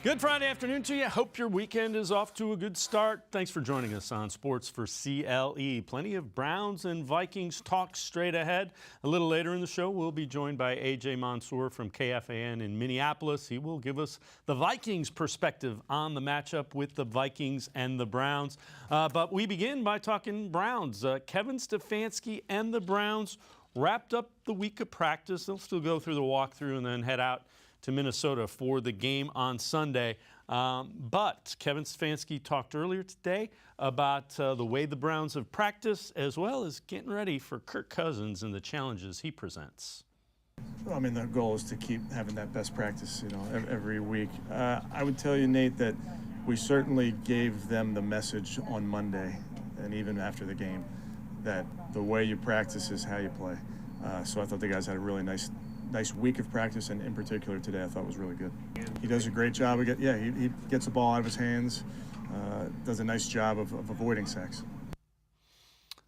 Good Friday afternoon to you. Hope your weekend is off to a good start. Thanks for joining us on Sports for CLE. Plenty of Browns and Vikings talk straight ahead. A little later in the show, we'll be joined by A.J. Mansour from KFAN in Minneapolis. He will give us the Vikings perspective on the matchup with the Vikings and the Browns. But we begin by talking Browns. Kevin Stefanski and the Browns wrapped up the week of practice. They'll still go through the walkthrough and then head out to Minnesota for the game on Sunday. But Kevin Stefanski talked earlier today about the way the Browns have practiced, as well as getting ready for Kirk Cousins and the challenges he presents. Well, I mean, the goal is to keep having that best practice, every week. I would tell you, Nate, that we certainly gave them the message on Monday and even after the game that the way you practice is how you play. So I thought the guys had a really nice week of practice, and in particular today I thought was really good. He does a great job. He gets the ball out of his hands, does a nice job of avoiding sacks.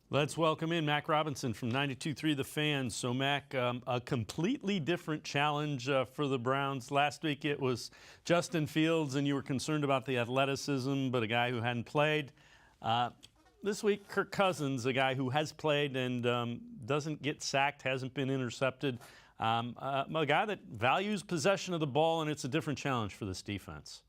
Let's welcome in Mac Robinson from 92.3 The Fan. So Mac, a completely different challenge for the Browns. Last week it was Justin Fields and you were concerned about the athleticism, but a guy who hadn't played. This week, Kirk Cousins, a guy who has played and doesn't get sacked, hasn't been intercepted. A guy that values possession of the ball, and it's a different challenge for this defense.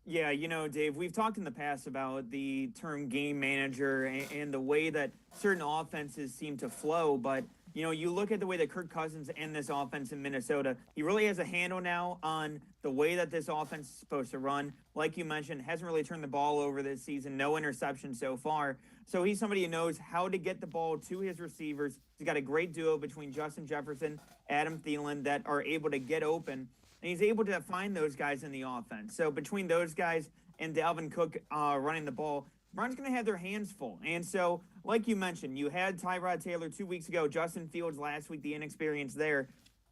Yeah, Dave, we've talked in the past about the term game manager and the way that certain offenses seem to flow, but you look at the way that Kirk Cousins and this offense in Minnesota, he really has a handle now on the way that this offense is supposed to run. Like you mentioned, hasn't really turned the ball over this season, no interception so far. So he's somebody who knows how to get the ball to his receivers. He's got a great duo between Justin Jefferson, Adam Thielen that are able to get open, and he's able to find those guys in the offense. So between those guys and Dalvin Cook running the ball, Browns going to have their hands full. And so, like you mentioned, you had Tyrod Taylor 2 weeks ago, Justin Fields last week, the inexperience there.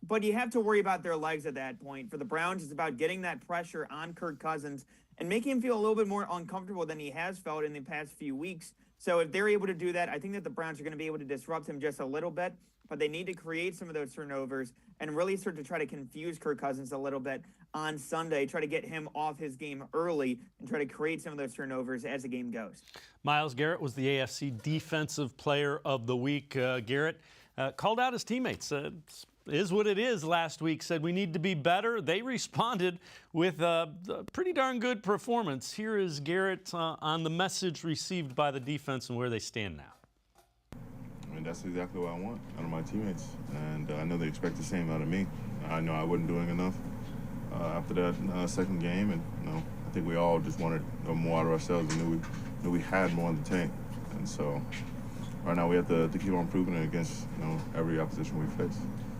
But you have to worry about their legs at that point. For the Browns, it's about getting that pressure on Kirk Cousins and making him feel a little bit more uncomfortable than he has felt in the past few weeks. So if they're able to do that, I think that the Browns are going to be able to disrupt him just a little bit. But they need to create some of those turnovers and really start to try to confuse Kirk Cousins a little bit on Sunday, try to get him off his game early and try to create some of those turnovers as the game goes. Myles Garrett was the AFC Defensive Player of the Week. Garrett called out his teammates. Is what it is last week, said we need to be better. They responded with a pretty darn good performance. Here is Garrett on the message received by the defense and where they stand now. I mean, that's exactly what I want out of my teammates, and I know they expect the same out of me. I know I wasn't doing enough after that second game, and I think we all just wanted more out of ourselves and knew we had more in the tank. And so right now we have to keep on proving it against every opposition we face.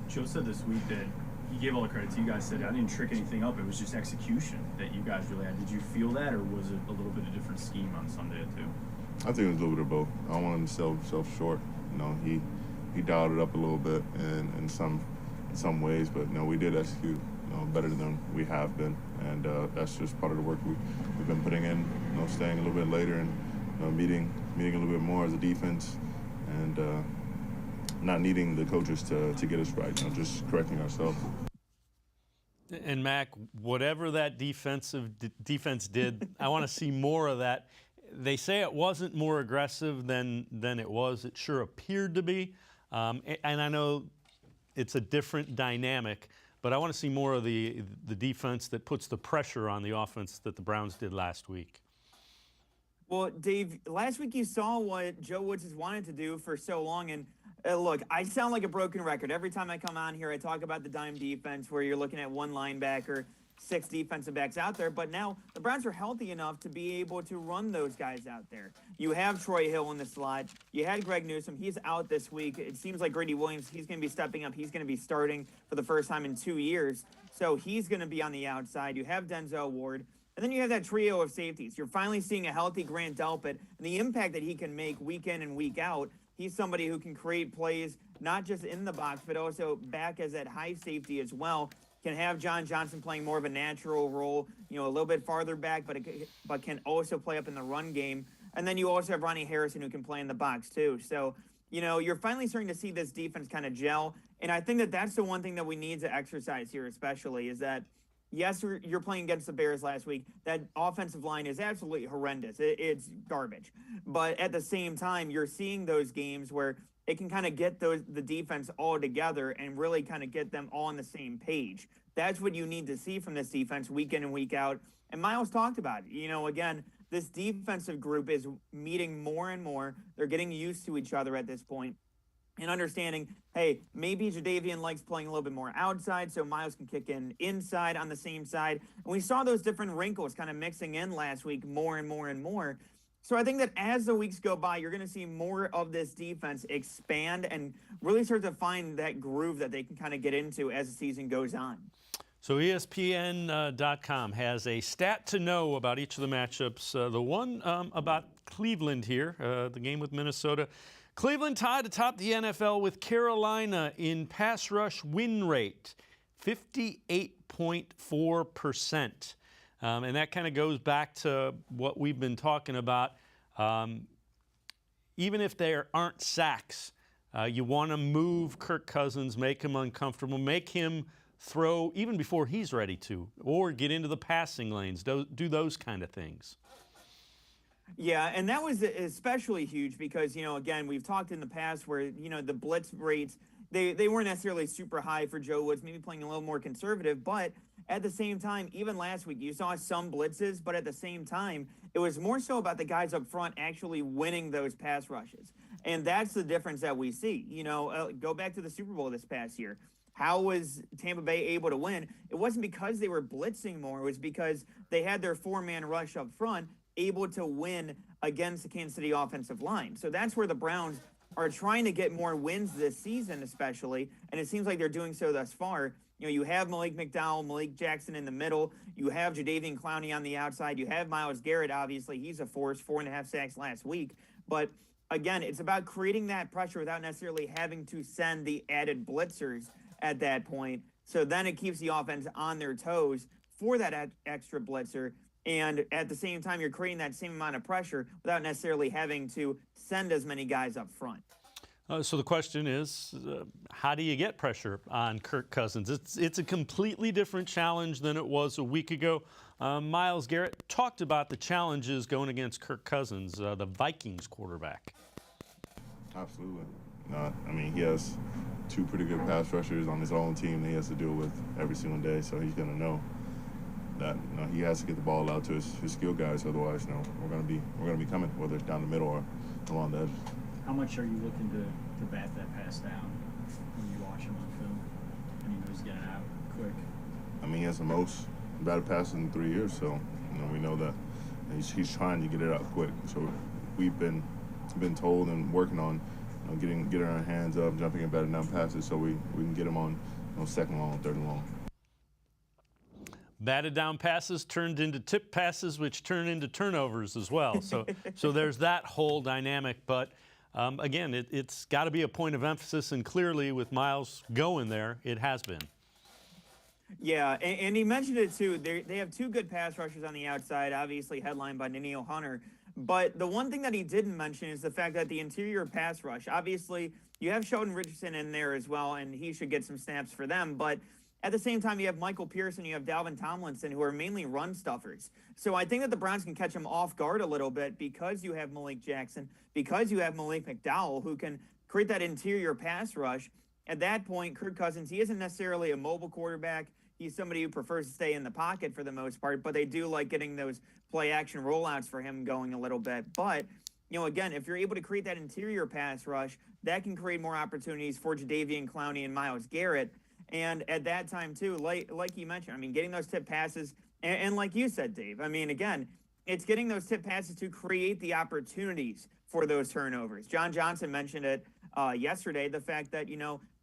Joe said this week that he gave all the credit to you guys, said, I didn't trick anything up. It was just execution that you guys really had. Did you feel that, or was it a little bit of different scheme on Sunday, too? I think it was a little bit of both. I don't want him to sell himself short. He dialed it up a little bit in some ways, but we did execute better than we have been, and that's just part of the work we've been putting in. Staying a little bit later and meeting a little bit more as a defense, and not needing the coaches to get us right. Just correcting ourselves. And Mac, whatever that defense did, I want to see more of that. They say it wasn't more aggressive than it was. It sure appeared to be. And I know it's a different dynamic, but I want to see more of the defense that puts the pressure on the offense that the Browns did last week. Well, Dave, last week you saw what Joe Woods has wanted to do for so long. And look, I sound like a broken record. Every time I come on here, I talk about the dime defense where you're looking at one linebacker, 6 defensive backs out there, but now the Browns are healthy enough to be able to run those guys out there. You have Troy Hill in the slot. You had Greg Newsome. He's out this week. It seems like Grady Williams, he's going to be stepping up. He's going to be starting for the first time in 2 years, so he's going to be on the outside. You have Denzel Ward, and then you have that trio of safeties. You're finally seeing a healthy Grant Delpit and the impact that he can make week in and week out. He's somebody who can create plays not just in the box, but also back as that high safety as well. Can have John Johnson playing more of a natural role, a little bit farther back, but can also play up in the run game. And then you also have Ronnie Harrison who can play in the box too. So, you're finally starting to see this defense kind of gel. And I think that that's the one thing that we need to exercise here especially is that Yes, you're playing against the Bears last week. That offensive line is absolutely horrendous. It's garbage. But at the same time, you're seeing those games where it can kind of get the defense all together and really kind of get them all on the same page. That's what you need to see from this defense week in and week out. And Miles talked about it. Again, this defensive group is meeting more and more. They're getting used to each other at this point. And understanding, hey, maybe Jadeveon likes playing a little bit more outside, so Miles can kick in inside on the same side. And we saw those different wrinkles kind of mixing in last week more and more and more. So I think that as the weeks go by, you're going to see more of this defense expand and really start to find that groove that they can kind of get into as the season goes on. So ESPN.com has a stat to know about each of the matchups. The one about Cleveland here, the game with Minnesota. Cleveland tied atop the NFL with Carolina in pass rush win rate, 58.4%. And that kind of goes back to what we've been talking about. Even if there aren't sacks, you want to move Kirk Cousins, make him uncomfortable, make him throw even before he's ready to, or get into the passing lanes, do those kind of things. Yeah, and that was especially huge because, again, we've talked in the past where, the blitz rates, they weren't necessarily super high for Joe Woods, maybe playing a little more conservative. But at the same time, even last week, you saw some blitzes, but at the same time, it was more so about the guys up front actually winning those pass rushes. And that's the difference that we see. Go back to the Super Bowl this past year. How was Tampa Bay able to win? It wasn't because they were blitzing more. It was because they had their four-man rush up front, able to win against the Kansas City offensive line. So that's where the Browns are trying to get more wins this season, especially, and it seems like they're doing so thus far. You have Malik McDowell, Malik Jackson in the middle. You have Jadeveon Clowney on the outside. You have Myles Garrett, obviously. He's a force, 4.5 sacks last week. But, again, it's about creating that pressure without necessarily having to send the added blitzers at that point. So then it keeps the offense on their toes for that extra blitzer. And at the same time, you're creating that same amount of pressure without necessarily having to send as many guys up front. So the question is, how do you get pressure on Kirk Cousins? It's a completely different challenge than it was a week ago. Myles Garrett talked about the challenges going against Kirk Cousins, the Vikings quarterback. Absolutely. He has two pretty good pass rushers on his own team that he has to deal with every single day, so he's going to know that he has to get the ball out to his skill guys. Otherwise, we're going to be coming, whether it's down the middle or along the edge. How much are you looking to bat that pass down when you watch him on film and he knows getting out quick? He has the most batted passes in 3 years, so we know that he's trying to get it out quick. So we've been told and working on getting our hands up, jumping and batting down passes, so we can get him on second long, third and long. Batted down passes turned into tip passes, which turn into turnovers as well. So there's that whole dynamic. But again, it's got to be a point of emphasis, and clearly with Myles going there, it has been. Yeah, and he mentioned it too. They have two good pass rushers on the outside, obviously headlined by Danielle Hunter. But the one thing that he didn't mention is the fact that the interior pass rush, obviously you have Sheldon Richardson in there as well, and he should get some snaps for them. But at the same time, you have Michael Pierce and you have Dalvin Tomlinson, who are mainly run stuffers. So I think that the Browns can catch them off guard a little bit because you have Malik Jackson, because you have Malik McDowell, who can create that interior pass rush. At that point, Kirk Cousins, he isn't necessarily a mobile quarterback. He's somebody who prefers to stay in the pocket for the most part, but they do like getting those play-action rollouts for him going a little bit. But, again, if you're able to create that interior pass rush, that can create more opportunities for Jadeveon Clowney and Myles Garrett. And at that time, too, like you mentioned, getting those tip passes, and like you said, Dave, again, it's getting those tip passes to create the opportunities for those turnovers. John Johnson mentioned it yesterday, the fact that,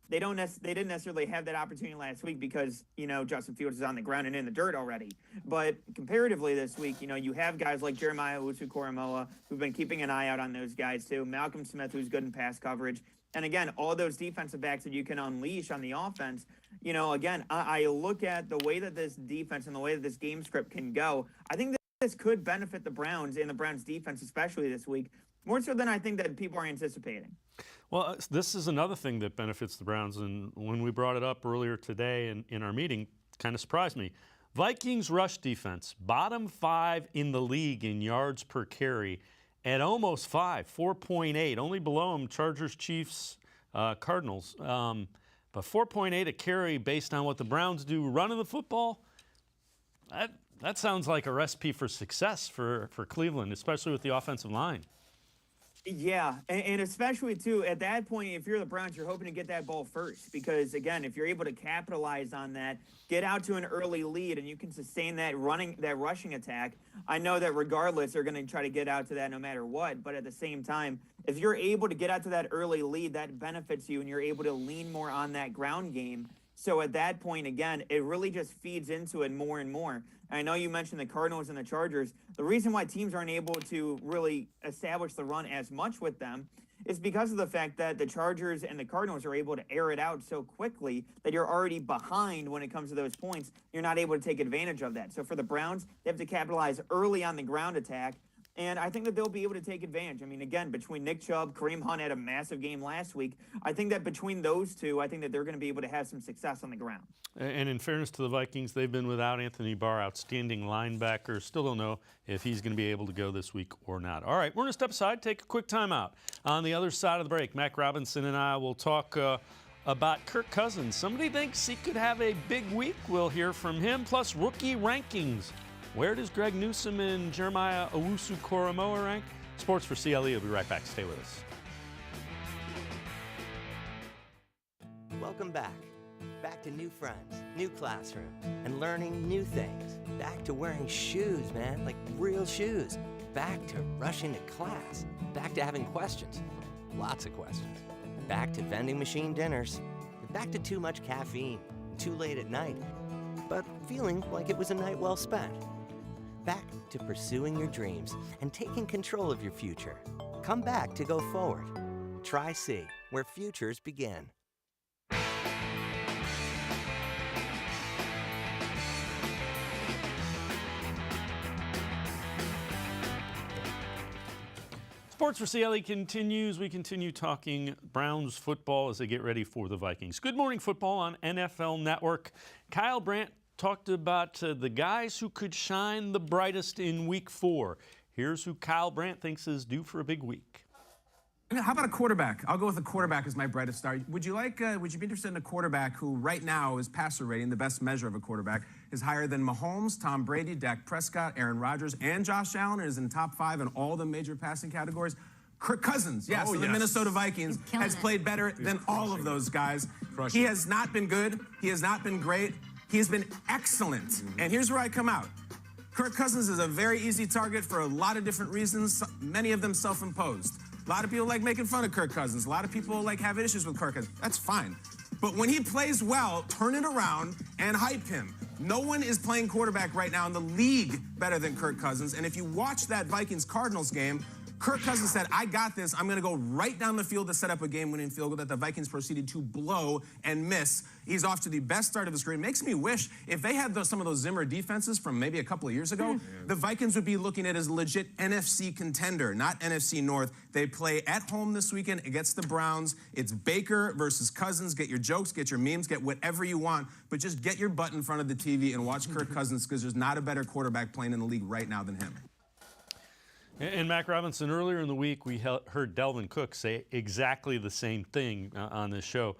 they didn't necessarily have that opportunity last week because, Justin Fields is on the ground and in the dirt already. But comparatively this week, you have guys like Jeremiah Owusu-Koramoah who've been keeping an eye out on those guys, too. Malcolm Smith, who's good in pass coverage. And again, all those defensive backs that you can unleash on the offense, again, I look at the way that this defense and the way that this game script can go. I think that this could benefit the Browns and the Browns defense, especially this week, more so than I think that people are anticipating. Well, this is another thing that benefits the Browns. And when we brought it up earlier today in our meeting, it kind of surprised me. Vikings rush defense, bottom 5 in the league in yards per carry at almost 5, 4.8. Only below them, Chargers, Chiefs, Cardinals. But 4.8 a carry based on what the Browns do running the football, that sounds like a recipe for success for Cleveland, especially with the offensive line. Yeah, and especially, too, at that point, if you're the Browns, you're hoping to get that ball first because, again, if you're able to capitalize on that, get out to an early lead, and you can sustain that rushing attack, I know that regardless, they're going to try to get out to that no matter what, but at the same time, if you're able to get out to that early lead, that benefits you, and you're able to lean more on that ground game. So at that point, again, it really just feeds into it more and more. And I know you mentioned the Cardinals and the Chargers. The reason why teams aren't able to really establish the run as much with them is because of the fact that the Chargers and the Cardinals are able to air it out so quickly that you're already behind when it comes to those points. You're not able to take advantage of that. So for the Browns, they have to capitalize early on the ground attack. And I think that they'll be able to take advantage. I mean, again, between Nick Chubb, Kareem Hunt had a massive game last week. I think that between those two, I think that they're going to be able to have some success on the ground. And in fairness to the Vikings, they've been without Anthony Barr, outstanding linebacker. Still don't know if he's going to be able to go this week or not. All right, we're going to step aside, take a quick timeout. On the other side of the break, Mac Robinson and I will talk about Kirk Cousins. Somebody thinks he could have a big week. We'll hear from him, plus rookie rankings. Where does Greg Newsome and Jeremiah Owusu-Koramoah rank? Sports for CLE will be right back. Stay with us. Welcome back. Back to new friends, new classroom, and learning new things. Back to wearing shoes, man, like real shoes. Back to rushing to class. Back to having questions. Lots of questions. Back to vending machine dinners. Back to too much caffeine, too late at night, but feeling like it was a night well spent. Back to pursuing your dreams and taking control of your future. Come back to go forward. Try C, where futures begin. Sports for CLE continues. We continue talking Browns football as they get ready for the Vikings. Good Morning Football on NFL Network. Kyle Brandt talked about the guys who could shine the brightest in Week 4. Here's who Kyle Brandt thinks is due for a big week. How about a quarterback? I'll go with a quarterback as my brightest star. Would you be interested in a quarterback who right now is passer rating, the best measure of a quarterback, is higher than Mahomes, Tom Brady, Dak Prescott, Aaron Rodgers, and Josh Allen, and is in top 5 in all the major passing categories? Kirk Cousins, yes, the Minnesota Vikings, has played better than all of those guys. He has not been good. He has not been great. He has been excellent. And here's where I come out. Kirk Cousins is a very easy target for a lot of different reasons, many of them self-imposed. A lot of people like making fun of Kirk Cousins. A lot of people like have issues with Kirk Cousins. That's fine. But when he plays well, turn it around and hype him. No one is playing quarterback right now in the league better than Kirk Cousins. And if you watch that Vikings-Cardinals game, Kirk Cousins said, I got this. I'm going to go right down the field to set up a game-winning field goal that the Vikings proceeded to blow and miss. He's off to the best start of his career. It makes me wish if they had some of those Zimmer defenses from maybe a couple of years ago, the Vikings would be looking at as a legit NFC contender, not NFC North. They play at home this weekend against the Browns. It's Baker versus Cousins. Get your jokes, get your memes, get whatever you want, but just get your butt in front of the TV and watch Kirk Cousins because there's not a better quarterback playing in the league right now than him. And Mac Robinson, earlier in the week, we heard Delvin Cook say exactly the same thing on this show.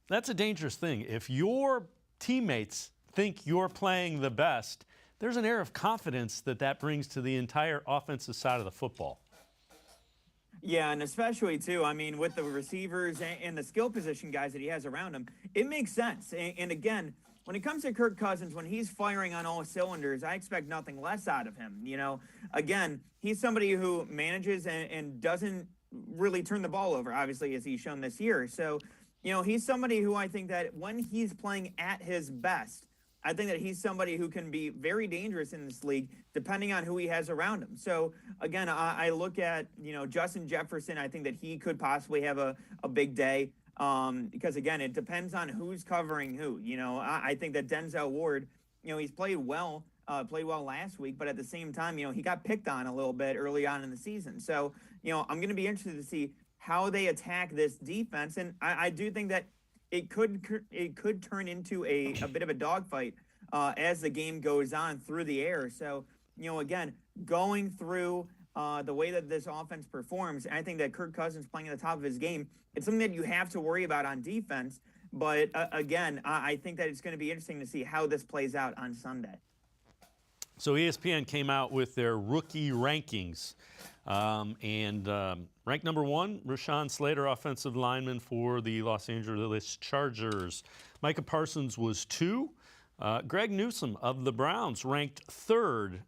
That's a dangerous thing. If your teammates think you're playing the best, there's an air of confidence that brings to the entire offensive side of the football. Yeah, and especially, too, I mean, with the receivers and the skill position guys that he has around him, it makes sense. And again, when it comes to Kirk Cousins, when he's firing on all cylinders, I expect nothing less out of him. You know, again, he's somebody who manages and doesn't really turn the ball over, obviously, as he's shown this year. So, you know, he's somebody who I think that when he's playing at his best, I think that he's somebody who can be very dangerous in this league, depending on who he has around him. So, again, I look at, you know, Justin Jefferson. I think that he could possibly have a big day. Because, again, it depends on who's covering who. You know, I think that Denzel Ward, you know, he's played well last week, but at the same time, you know, he got picked on a little bit early on in the season. So, you know, I'm going to be interested to see how they attack this defense. And I do think that it could turn into a bit of a dogfight as the game goes on through the air. So, again, going through the way that this offense performs, I think that Kirk Cousins playing at the top of his game, it's something that you have to worry about on defense. But again, I think that it's going to be interesting to see how this plays out on Sunday. So ESPN came out with their rookie rankings. Ranked number 1, Rashawn Slater, offensive lineman for the Los Angeles Chargers. Micah Parsons was 2. Greg Newsome of the Browns ranked 3rd.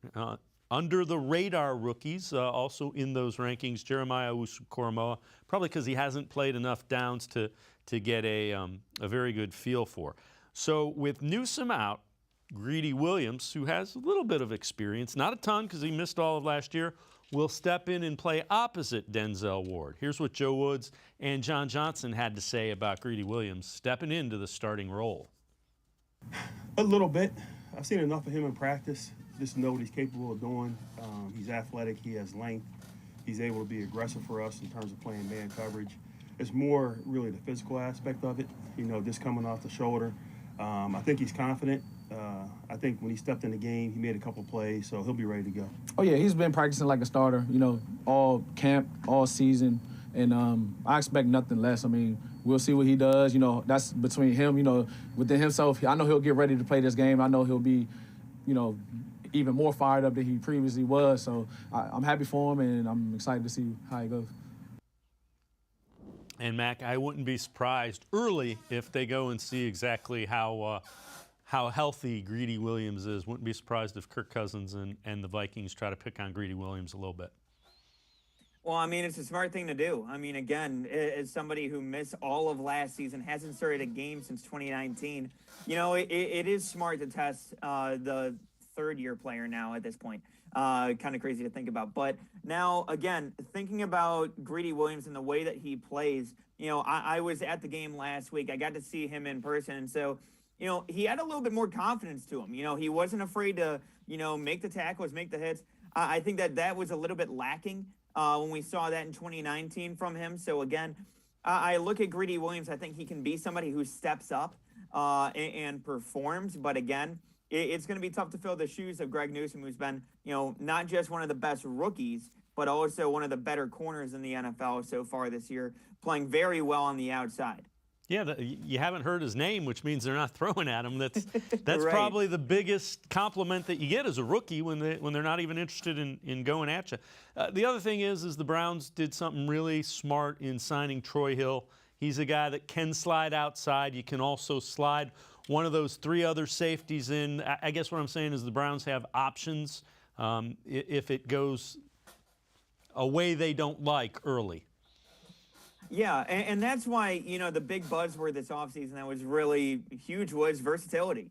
Under the radar rookies, also in those rankings, Jeremiah Owusu-Koramoah, probably because he hasn't played enough downs to get a very good feel for. So with Newsome out, Greedy Williams, who has a little bit of experience, not a ton because he missed all of last year, will step in and play opposite Denzel Ward. Here's what Joe Woods and John Johnson had to say about Greedy Williams stepping into the starting role. A little bit. I've seen enough of him in practice just to know what he's capable of doing. He's athletic. He has length. He's able to be aggressive for us in terms of playing man coverage. It's more really the physical aspect of it, just coming off the shoulder. I think he's confident. I think when he stepped in the game, he made a couple plays, so he'll be ready to go. Oh, yeah, he's been practicing like a starter, all camp, all season, and I expect nothing less. I mean, we'll see what he does. That's between him, within himself. I know he'll get ready to play this game. I know he'll be, even more fired up than he previously was. So I'm happy for him, and I'm excited to see how he goes. And, Mac, I wouldn't be surprised early if they go and see exactly how healthy Greedy Williams is. Wouldn't be surprised if Kirk Cousins and the Vikings try to pick on Greedy Williams a little bit. Well, I mean, it's a smart thing to do. I mean, again, as somebody who missed all of last season, hasn't started a game since 2019, it is smart to test the third-year player now at this point. Kind of crazy to think about. But now, again, thinking about Greedy Williams and the way that he plays, I was at the game last week. I got to see him in person. And so, he had a little bit more confidence to him. He wasn't afraid to, make the tackles, make the hits. I think that was a little bit lacking when we saw that in 2019 from him. So, again, I look at Greedy Williams. I think he can be somebody who steps up and performs. But, again, it's going to be tough to fill the shoes of Greg Newsome, who's been, not just one of the best rookies, but also one of the better corners in the NFL so far this year, playing very well on the outside. Yeah, you haven't heard his name, which means they're not throwing at him. That's Right. probably the biggest compliment that you get as a rookie when they're not even interested in going at you. The other thing is the Browns did something really smart in signing Troy Hill. He's a guy that can slide outside. You can also slide one of those 3 other safeties in. I guess what I'm saying is the Browns have options if it goes a way they don't like early. Yeah, and that's why, the big buzzword this offseason that was really huge was versatility.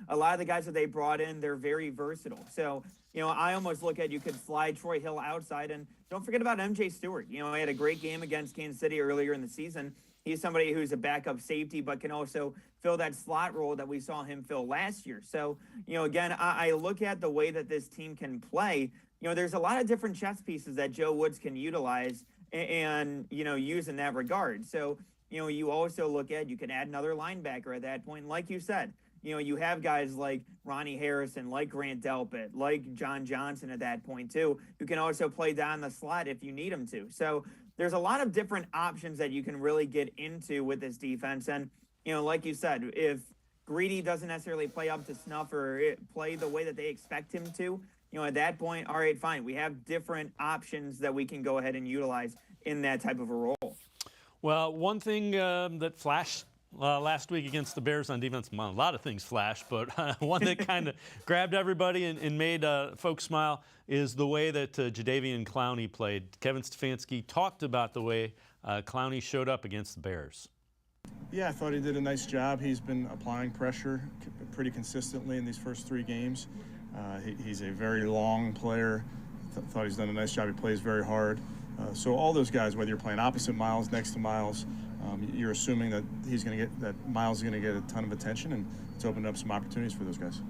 A lot of the guys that they brought in, they're very versatile. So, I almost look at you could fly Troy Hill outside. And don't forget about MJ Stewart. He had a great game against Kansas City earlier in the season. He's somebody who's a backup safety but can also fill that slot role that we saw him fill last year. So, again, I look at the way that this team can play. There's a lot of different chess pieces that Joe Woods can utilize and use in that regard. So, you also look at, you can add another linebacker at that point. And like you said, you have guys like Ronnie Harrison, like Grant Delpit, like John Johnson at that point too, who can also play down the slot if you need them to. So there's a lot of different options that you can really get into with this defense. And, like you said, if Greedy doesn't necessarily play up to snuff or play the way that they expect him to, at that point, all right, fine. We have different options that we can go ahead and utilize in that type of a role. Well, one thing that flashed last week against the Bears on defense, well, a lot of things flashed, but one that kind of grabbed everybody and made folks smile is the way that Jadeveon Clowney played. Kevin Stefanski talked about the way Clowney showed up against the Bears. Yeah, I thought he did a nice job. He's been applying pressure pretty consistently in these first 3 games. He's a very long player. Thought he's done a nice job. He plays very hard. So all those guys, whether you're playing opposite Miles, next to Miles, you're assuming that Miles is going to get a ton of attention, and it's opened up some opportunities for those guys.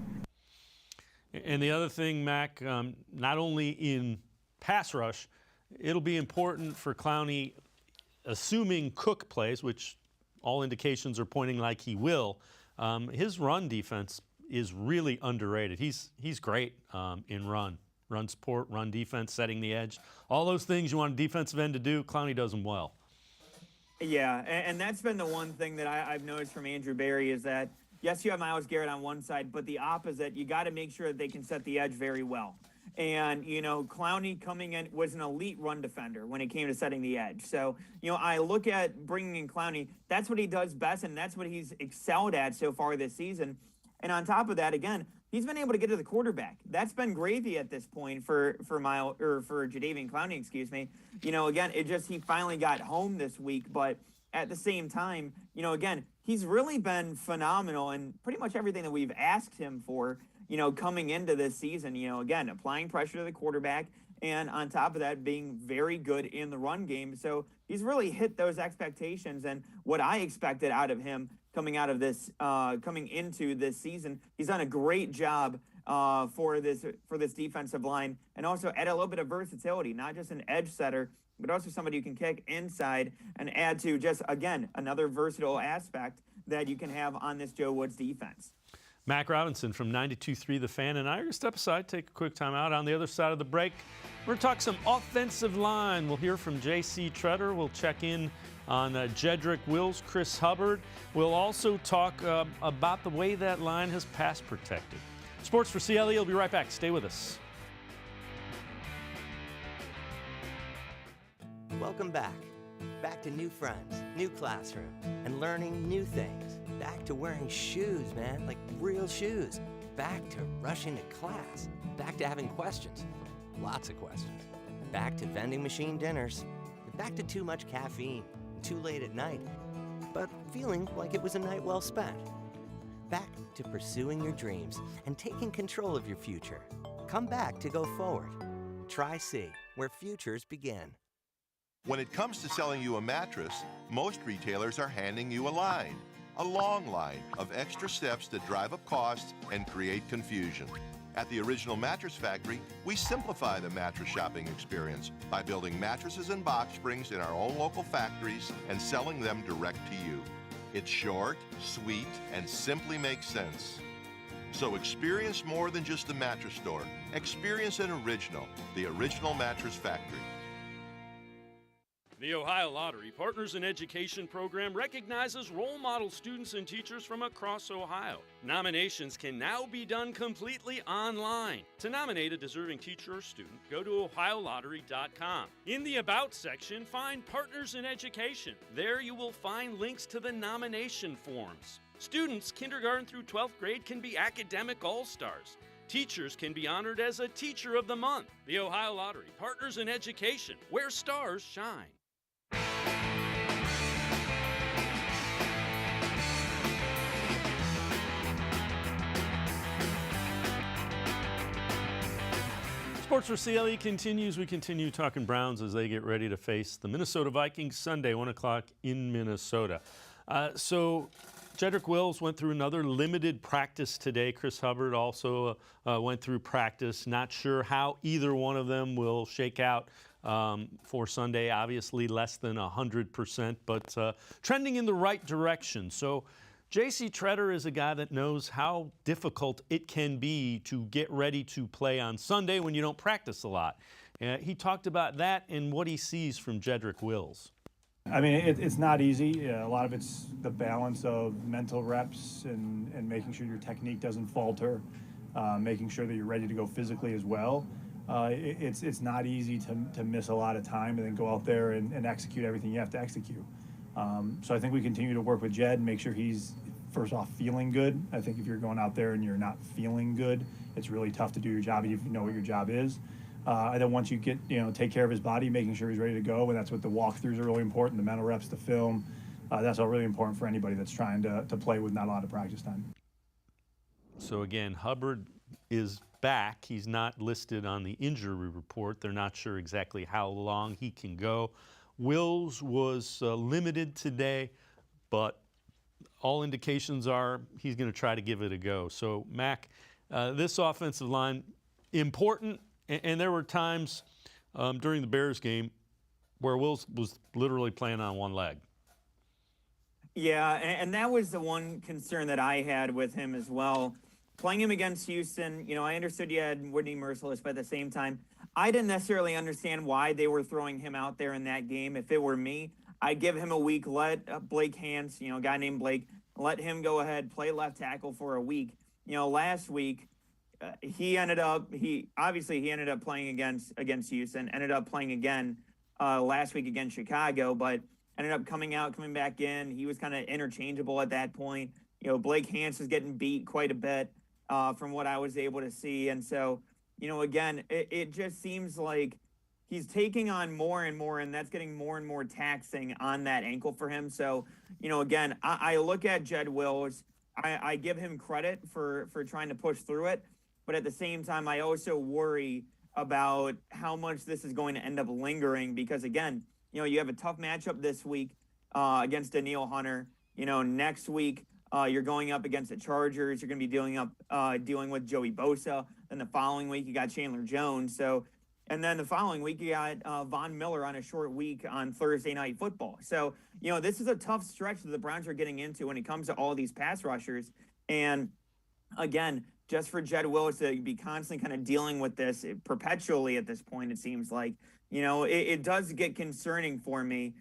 And the other thing, Mac, not only in pass rush, it'll be important for Clowney, assuming Cook plays, which all indications are pointing like he will. His run defense is really underrated. He's great in run support, run defense, setting the edge. All those things you want a defensive end to do, Clowney does them well. Yeah, and that's been the one thing that I've noticed from Andrew Berry is that, yes, you have Myles Garrett on one side, but the opposite, you got to make sure that they can set the edge very well. And, Clowney coming in was an elite run defender when it came to setting the edge. So, I look at bringing in Clowney, that's what he does best, and that's what he's excelled at so far this season. And on top of that, again, he's been able to get to the quarterback. That's been gravy at this point for Jadeveon Clowney, excuse me. Again, he finally got home this week, but at the same time, again, he's really been phenomenal in pretty much everything that we've asked him for, coming into this season. Again, applying pressure to the quarterback, and on top of that, being very good in the run game. So he's really hit those expectations and what I expected out of him coming into this season. He's done a great job for this defensive line, and also add a little bit of versatility, not just an edge setter, but also somebody who can kick inside and add to just, again, another versatile aspect that you can have on this Joe Woods defense. Mac Robinson from 92.3 The Fan and I are going to step aside, take a quick time out. On the other side of the break, we're going to talk some offensive line. We'll hear from J.C. Tretter. We'll check in on Jedrick Wills, Chris Hubbard. We'll also talk about the way that line has pass protected. Sports for CLE will be right back. Stay with us. Welcome back. Back to new friends, new classroom, and learning new things. Back to wearing shoes, man, like real shoes. Back to rushing to class. Back to having questions. Lots of questions. Back to vending machine dinners. Back to too much caffeine, too late at night, but feeling like it was a night well spent. Back to pursuing your dreams and taking control of your future. Come back to go forward. Try C, where futures begin. When it comes to selling you a mattress, most retailers are handing you a long line of extra steps that drive up costs and create confusion. At the Original Mattress Factory, we simplify the mattress shopping experience by building mattresses and box springs in our own local factories and selling them direct to you. It's short, sweet, and simply makes sense. So experience more than just the mattress store. Experience an original, the Original Mattress Factory. The Ohio Lottery Partners in Education program recognizes role model students and teachers from across Ohio. Nominations can now be done completely online. To nominate a deserving teacher or student, go to ohiolottery.com. In the About section, find Partners in Education. There you will find links to the nomination forms. Students kindergarten through 12th grade can be academic all-stars. Teachers can be honored as a Teacher of the Month. The Ohio Lottery Partners in Education, where stars shine. Sports for CLE continues. We continue talking Browns as they get ready to face the Minnesota Vikings Sunday, 1 o'clock in Minnesota. So Jedrick Wills went through another limited practice today. Chris Hubbard also went through practice. Not sure how either one of them will shake out for Sunday. Obviously less than 100%, but trending in the right direction. So J.C. Tretter is a guy that knows how difficult it can be to get ready to play on Sunday when you don't practice a lot. He talked about that and what he sees from Jedrick Wills. I mean, it's not easy. A lot of it's the balance of mental reps and making sure your technique doesn't falter, making sure that you're ready to go physically as well. It's not easy to miss a lot of time and then go out there and execute everything you have to execute. So I think we continue to work with Jed and make sure he's, first off, feeling good. I think if you're going out there and you're not feeling good, it's really tough to do your job if you know what your job is. And then once you take care of his body, making sure he's ready to go, and that's what the walkthroughs are really important, the mental reps, the film. That's all really important for anybody that's trying to play with not a lot of practice time. So again, Hubbard is back. He's not listed on the injury report. They're not sure exactly how long he can go. Wills was limited today, but all indications are he's going to try to give it a go. So, Mac, this offensive line, important, and there were times during the Bears game where Wills was literally playing on one leg. Yeah, and that was the one concern that I had with him as well. playing him against Houston, I understood you had Whitney Merciless, but at the same time, I didn't necessarily understand why they were throwing him out there in that game. If it were me, I'd give him a week, let Blake Hance, a guy named Blake, let him go ahead, play left tackle for a week. Last week, he ended up playing against Houston, ended up playing again last week against Chicago, but ended up coming back in. He was kind of interchangeable at that point. Blake Hance was getting beat quite a bit from what I was able to see. And so, again, it just seems like he's taking on more and more, and that's getting more and more taxing on that ankle for him. So, again, I look at Jed Wills. I give him credit for trying to push through it. But at the same time, I also worry about how much this is going to end up lingering because, again, you have a tough matchup this week against Danielle Hunter. Next week, you're going up against the Chargers. You're going to be dealing with Joey Bosa. Then the following week, you got Chandler Jones. And then the following week, you got Von Miller on a short week on Thursday Night Football. So, this is a tough stretch that the Browns are getting into when it comes to all these pass rushers. And, again, just for Jed Wills to be constantly kind of dealing with this perpetually at this point, it seems like, it does get concerning for me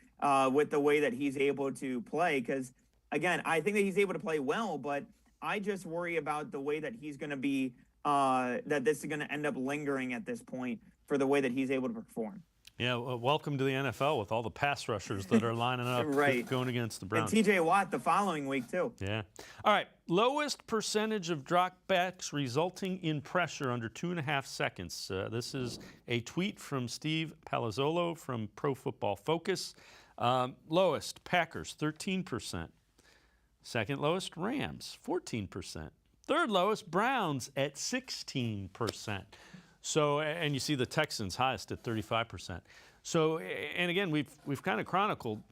with the way that he's able to play. Because, again, I think that he's able to play well, but I just worry about the way that he's going to be, that this is going to end up lingering at this point for the way that he's able to perform. Yeah, welcome to the NFL with all the pass rushers that are lining up right. going against the Browns. And T.J. Watt the following week, too. Yeah. All right, lowest percentage of dropbacks resulting in pressure under 2.5 seconds. This is a tweet from Steve Palazzolo from Pro Football Focus. Lowest, Packers, 13%. Second lowest, Rams, 14%. Third lowest, Browns at 16%. So, and you see the Texans highest at 35%. So, and again, we've kind of chronicled,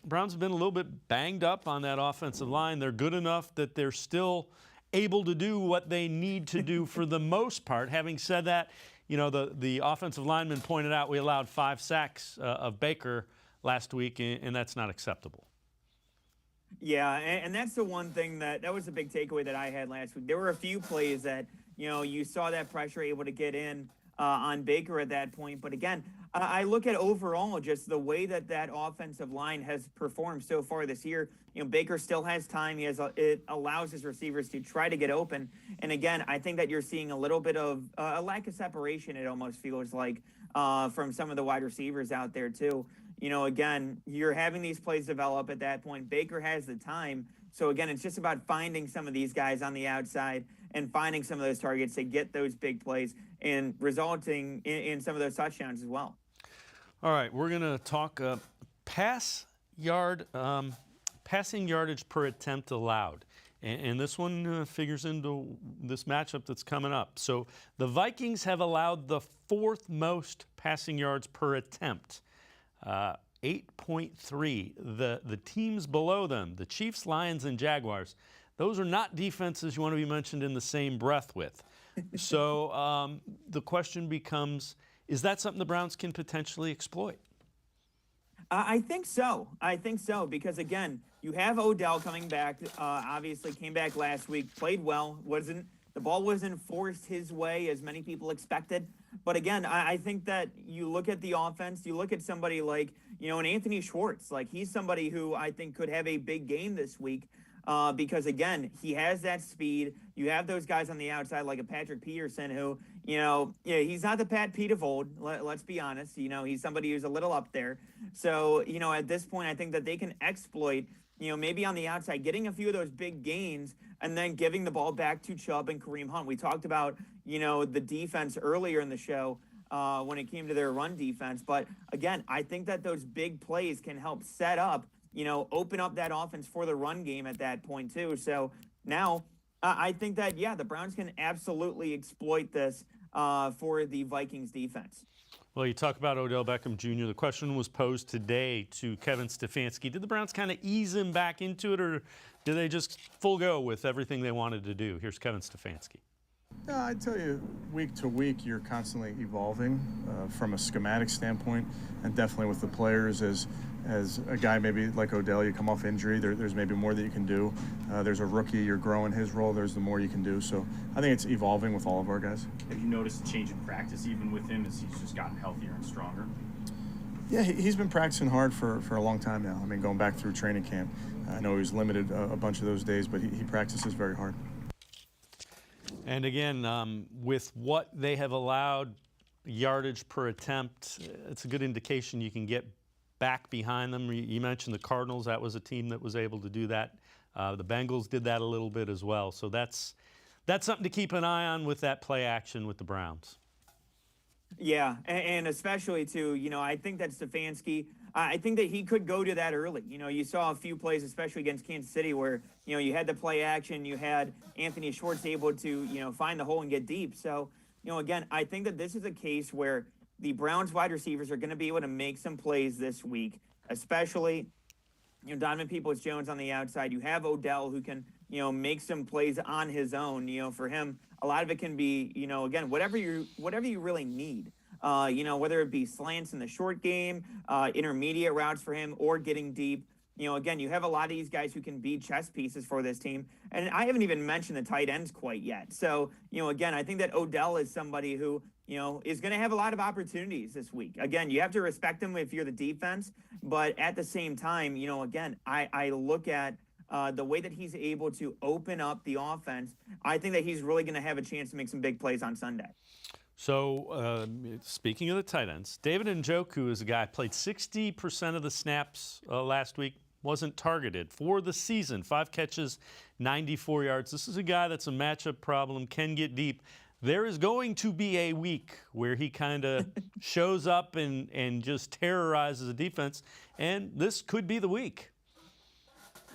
Browns have been a little bit banged up on that offensive line. They're good enough that they're still able to do what they need to do for the most part. Having said that, the offensive lineman pointed out we allowed 5 sacks of Baker last week, and that's not acceptable. Yeah, and that's the one thing that was a big takeaway that I had last week. There were a few plays that, you saw that pressure able to get in on Baker at that point. But again, I look at overall just the way that offensive line has performed so far this year. Baker still has time. It allows his receivers to try to get open. And again, I think that you're seeing a little bit of a lack of separation, it almost feels like, from some of the wide receivers out there too. Again, you're having these plays develop at that point. Baker has the time. So, again, it's just about finding some of these guys on the outside and finding some of those targets to get those big plays and resulting in some of those touchdowns as well. All right, we're going to talk passing yardage per attempt allowed. And this one figures into this matchup that's coming up. So the Vikings have allowed the 4th most passing yards per attempt. 8.3. The teams below them, the Chiefs, Lions, and Jaguars, those are not defenses you want to be mentioned in the same breath with. So the question becomes, is that something the Browns can potentially exploit? I think so. Because, again, you have Odell coming back. Obviously came back last week, played well. The ball wasn't forced his way as many people expected. But again, I think that you look at the offense, you look at somebody like, an Anthony Schwartz. Like, he's somebody who I think could have a big game this week because, again, he has that speed. You have those guys on the outside like a Patrick Peterson who, he's not the Pat Pete of old. Let's be honest. He's somebody who's a little up there. So, at this point, I think that they can exploit, maybe on the outside, getting a few of those big gains and then giving the ball back to Chubb and Kareem Hunt. We talked about, the defense earlier in the show when it came to their run defense. But, again, I think that those big plays can help set up, open up that offense for the run game at that point, too. So now I think that, the Browns can absolutely exploit this for the Vikings defense. Well, you talk about Odell Beckham Jr. The question was posed today to Kevin Stefanski. Did the Browns kind of ease him back into it, or did they just full go with everything they wanted to do? Here's Kevin Stefanski. I tell you, week to week, you're constantly evolving from a schematic standpoint, and definitely with the players as As a guy maybe like Odell, you come off injury, there's maybe more that you can do. There's a rookie, you're growing his role, there's the more you can do. So I think it's evolving with all of our guys. Have you noticed a change in practice even with him as he's just gotten healthier and stronger? Yeah, he's been practicing hard for a long time now. I mean, going back through training camp. I know he was limited a bunch of those days, but he practices very hard. And again, with what they have allowed yardage per attempt, it's a good indication you can get back behind them. You mentioned the Cardinals. That was a team that was able to do that. The Bengals did that a little bit as well. So that's something to keep an eye on with that play action with the Browns. Yeah, and especially too, I think that Stefanski, I think that he could go to that early. You saw a few plays, especially against Kansas City, where, you had the play action, you had Anthony Schwartz able to, find the hole and get deep. So, again, I think that this is a case where the Browns wide receivers are going to be able to make some plays this week, especially, Donovan Peoples-Jones on the outside. You have Odell who can, make some plays on his own. For him, a lot of it can be, again, whatever you really need. Whether it be slants in the short game, intermediate routes for him, or getting deep. Again, you have a lot of these guys who can be chess pieces for this team. And I haven't even mentioned the tight ends quite yet. So, again, I think that Odell is somebody who, is going to have a lot of opportunities this week. Again, you have to respect him if you're the defense. But at the same time, again, I look at the way that he's able to open up the offense. I think that he's really going to have a chance to make some big plays on Sunday. So, speaking of the tight ends, David Njoku is a guy who played 60% of the snaps last week, wasn't targeted for the season. 5 catches, 94 yards. This is a guy that's a matchup problem, can get deep. There is going to be a week where he kind of shows up and just terrorizes the defense, and this could be the week.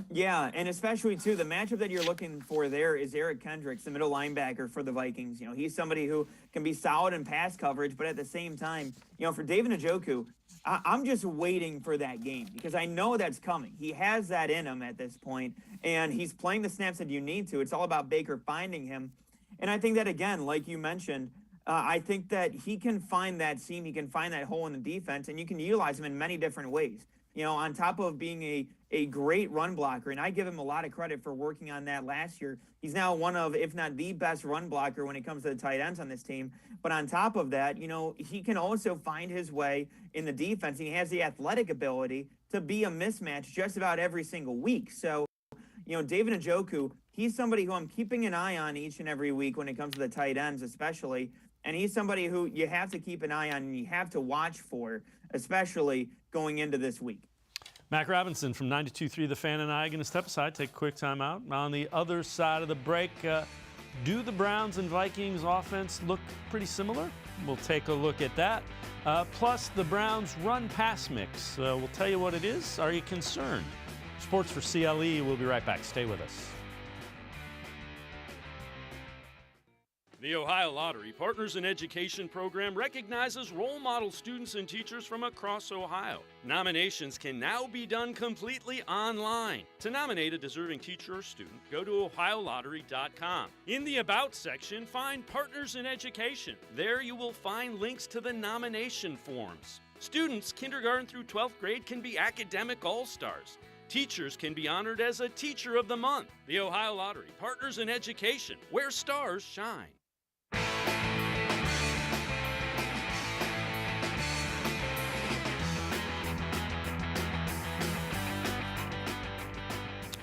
Yeah, and especially, too, the matchup that you're looking for there is Eric Kendricks, the middle linebacker for the Vikings. He's somebody who can be solid in pass coverage, but at the same time, for David Njoku, I'm just waiting for that game because I know that's coming. He has that in him at this point, and he's playing the snaps that you need to. It's all about Baker finding him. And I think that, again, like you mentioned, I think that he can find that seam, he can find that hole in the defense, and you can utilize him in many different ways. On top of being a great run blocker, and I give him a lot of credit for working on that last year. He's now one of, if not the best run blocker when it comes to the tight ends on this team. But on top of that, he can also find his way in the defense. And he has the athletic ability to be a mismatch just about every single week. So, David Njoku, he's somebody who I'm keeping an eye on each and every week when it comes to the tight ends especially. And he's somebody who you have to keep an eye on and you have to watch for, especially going into this week. Mac Robinson from 92.3 The Fan and I are going to step aside, take a quick time out. On the other side of the break, do the Browns and Vikings offense look pretty similar? We'll take a look at that. Plus, the Browns run-pass mix. We'll tell you what it is. Are you concerned? Sports for CLE. We'll be right back. Stay with us. The Ohio Lottery Partners in Education program recognizes role model students and teachers from across Ohio. Nominations can now be done completely online. To nominate a deserving teacher or student, go to ohiolottery.com. In the About section, find Partners in Education. There you will find links to the nomination forms. Students, kindergarten through 12th grade, can be academic all-stars. Teachers can be honored as a Teacher of the Month. The Ohio Lottery Partners in Education, where stars shine.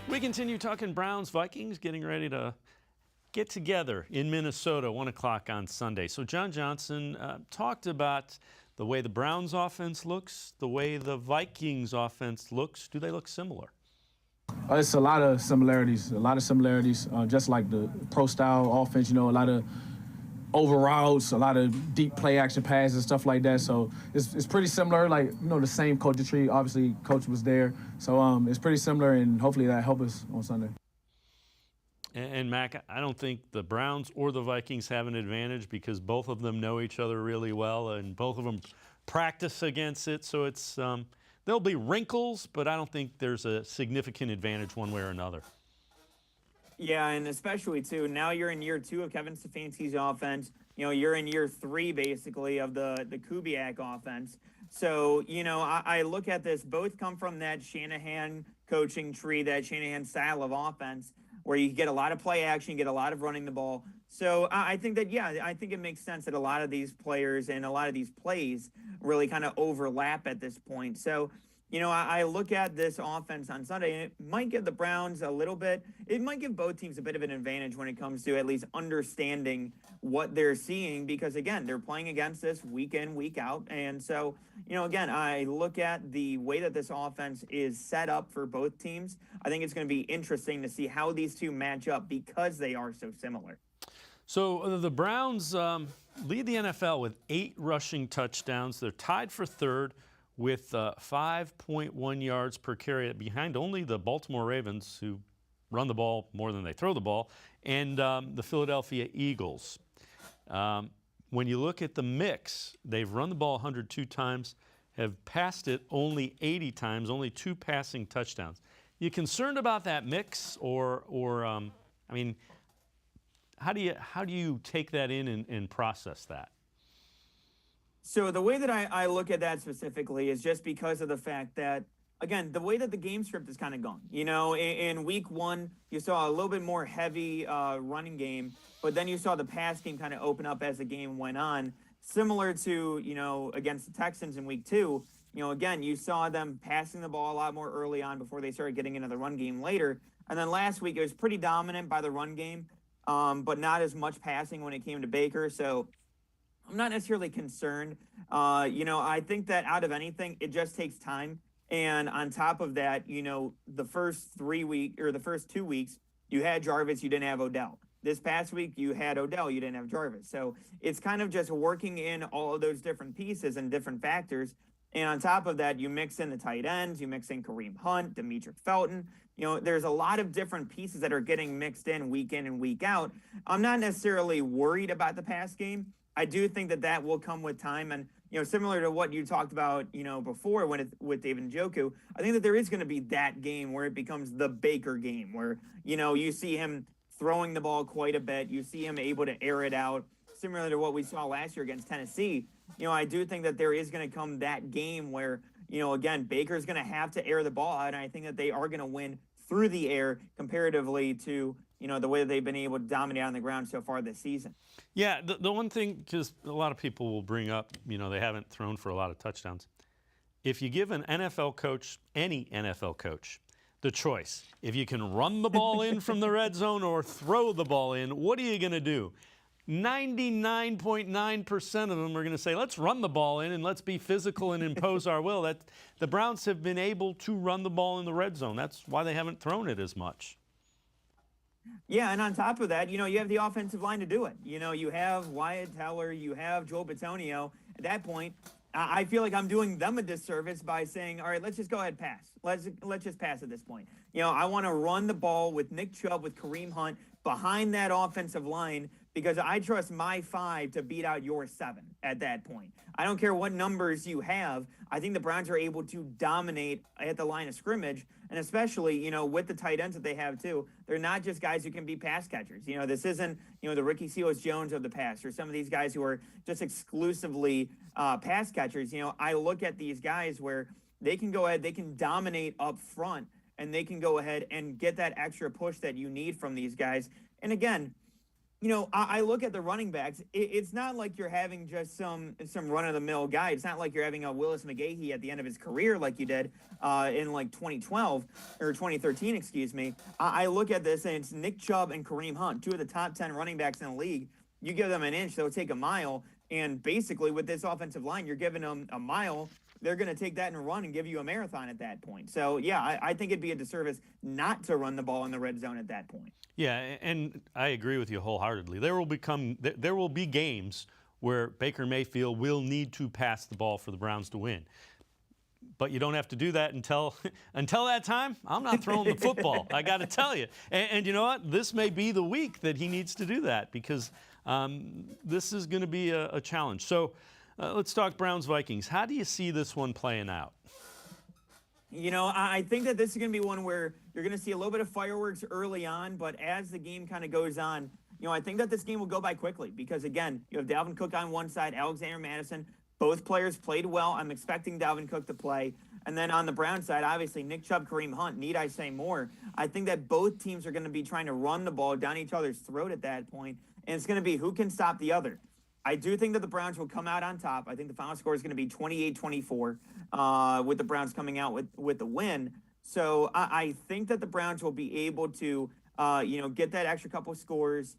We continue talking Browns-Vikings, getting ready to get together in Minnesota, 1 o'clock on Sunday. So John Johnson talked about the way the Browns offense looks, the way the Vikings offense looks. Do they look similar? It's a lot of similarities, just like the pro-style offense, a lot of over routes, a lot of deep play action passes and stuff like that. So it's pretty similar, the same coaching tree. Obviously, coach was there. So it's pretty similar, and hopefully that helps us on Sunday. And Mac, I don't think the Browns or the Vikings have an advantage because both of them know each other really well, and both of them practice against it. So it's there'll be wrinkles, but I don't think there's a significant advantage one way or another. Yeah, and especially, too, now you're in year 2 of Kevin Stefanski's offense. You're in year 3, basically, of the Kubiak offense. So, I look at this, both come from that Shanahan coaching tree, that Shanahan style of offense, where you get a lot of play action, you get a lot of running the ball. So I think that, I think it makes sense that a lot of these players and a lot of these plays really kind of overlap at this point. So, I look at this offense on Sunday, and it might give the Browns a little bit, it might give both teams a bit of an advantage when it comes to at least understanding what they're seeing, because, again, they're playing against this week in, week out. And so, again, I look at the way that this offense is set up for both teams. I think it's going to be interesting to see how these two match up because they are so similar. So the Browns lead the NFL with 8 rushing touchdowns. They're tied for third with 5.1 yards per carry behind only the Baltimore Ravens, who run the ball more than they throw the ball, and the Philadelphia Eagles. When you look at the mix, they've run the ball 102 times, have passed it only 80 times, only 2 passing touchdowns. You concerned about that mix, or I mean, how do you take that in and process that? So the way that I look at that specifically is just because of the fact that, again, the way that the game script is kind of gone. In week 1, you saw a little bit more heavy running game, but then you saw the pass game kind of open up as the game went on. Similar to, against the Texans in week 2, again, you saw them passing the ball a lot more early on before they started getting into the run game later. And then last week, it was pretty dominant by the run game, but not as much passing when it came to Baker. So I'm not necessarily concerned. I think that out of anything, it just takes time. And on top of that, the first 2 weeks, you had Jarvis, you didn't have Odell. This past week, you had Odell, you didn't have Jarvis. So it's kind of just working in all of those different pieces and different factors. And on top of that, you mix in the tight ends, you mix in Kareem Hunt, Demetric Felton. There's a lot of different pieces that are getting mixed in and week out. I'm not necessarily worried about the pass game. I do think that will come with time. And, similar to what you talked about, before with David Njoku, I think that there is going to be that game where it becomes the Baker game where, you see him throwing the ball quite a bit. You see him able to air it out, similar to what we saw last year against Tennessee. I do think that there is going to come that game where, again, Baker's going to have to air the ball out. And I think that they are going to win through the air comparatively to, the way that they've been able to dominate on the ground so far this season. Yeah, the one thing, because a lot of people will bring up, they haven't thrown for a lot of touchdowns. If you give an NFL coach, any NFL coach, the choice, if you can run the ball in from the red zone or throw the ball in, what are you going to do? 99.9% of them are going to say, let's run the ball in and let's be physical and impose our will. The Browns have been able to run the ball in the red zone. That's why they haven't thrown it as much. Yeah, and on top of that, you have the offensive line to do it. You have Wyatt Teller, you have Joe Bitonio. At that point, I feel like I'm doing them a disservice by saying, all right, let's just go ahead and pass. Let's just pass at this point. I want to run the ball with Nick Chubb, with Kareem Hunt behind that offensive line, because I trust my 5 to beat out your 7 at that point. I don't care what numbers you have. I think the Browns are able to dominate at the line of scrimmage, and especially, with the tight ends that they have too. They're not just guys who can be pass catchers. This isn't, the Ricky Seals-Jones of the past, or some of these guys who are just exclusively pass catchers. I look at these guys where they can go ahead, they can dominate up front, and they can go ahead and get that extra push that you need from these guys. And again, I look at the running backs. It's not like you're having just some run-of-the-mill guy. It's not like you're having a Willis McGahee at the end of his career like you did in like 2012 or 2013, excuse me. I look at this, and it's Nick Chubb and Kareem Hunt, 2 of the top 10 running backs in the league. You give them an inch, they'll take a mile. And basically, with this offensive line, you're giving them a mile. They're going to take that and run and give you a marathon at that point. So, yeah, I think it'd be a disservice not to run the ball in the red zone at that point. Yeah, and I agree with you wholeheartedly. There will be games where Baker Mayfield will need to pass the ball for the Browns to win. But you don't have to do that until that time. I'm not throwing the football. I got to tell you. And you know what? This may be the week that he needs to do that, because this is going to be a challenge. So let's talk Browns-Vikings. How do you see this one playing out? I think that this is going to be one where you're going to see a little bit of fireworks early on, but as the game kind of goes on, I think that this game will go by quickly because, again, you have Dalvin Cook on one side, Alexander Madison, Both players played well. I'm expecting Dalvin Cook to play. And then on the Browns side, obviously, Nick Chubb, Kareem Hunt. Need I say more? I think that both teams are going to be trying to run the ball down each other's throat at that point, and it's going to be who can stop the other. I do think that the Browns will come out on top. I think the final score is going to be 28-24 with the Browns coming out with the win. So I think that the Browns will be able to, get that extra couple of scores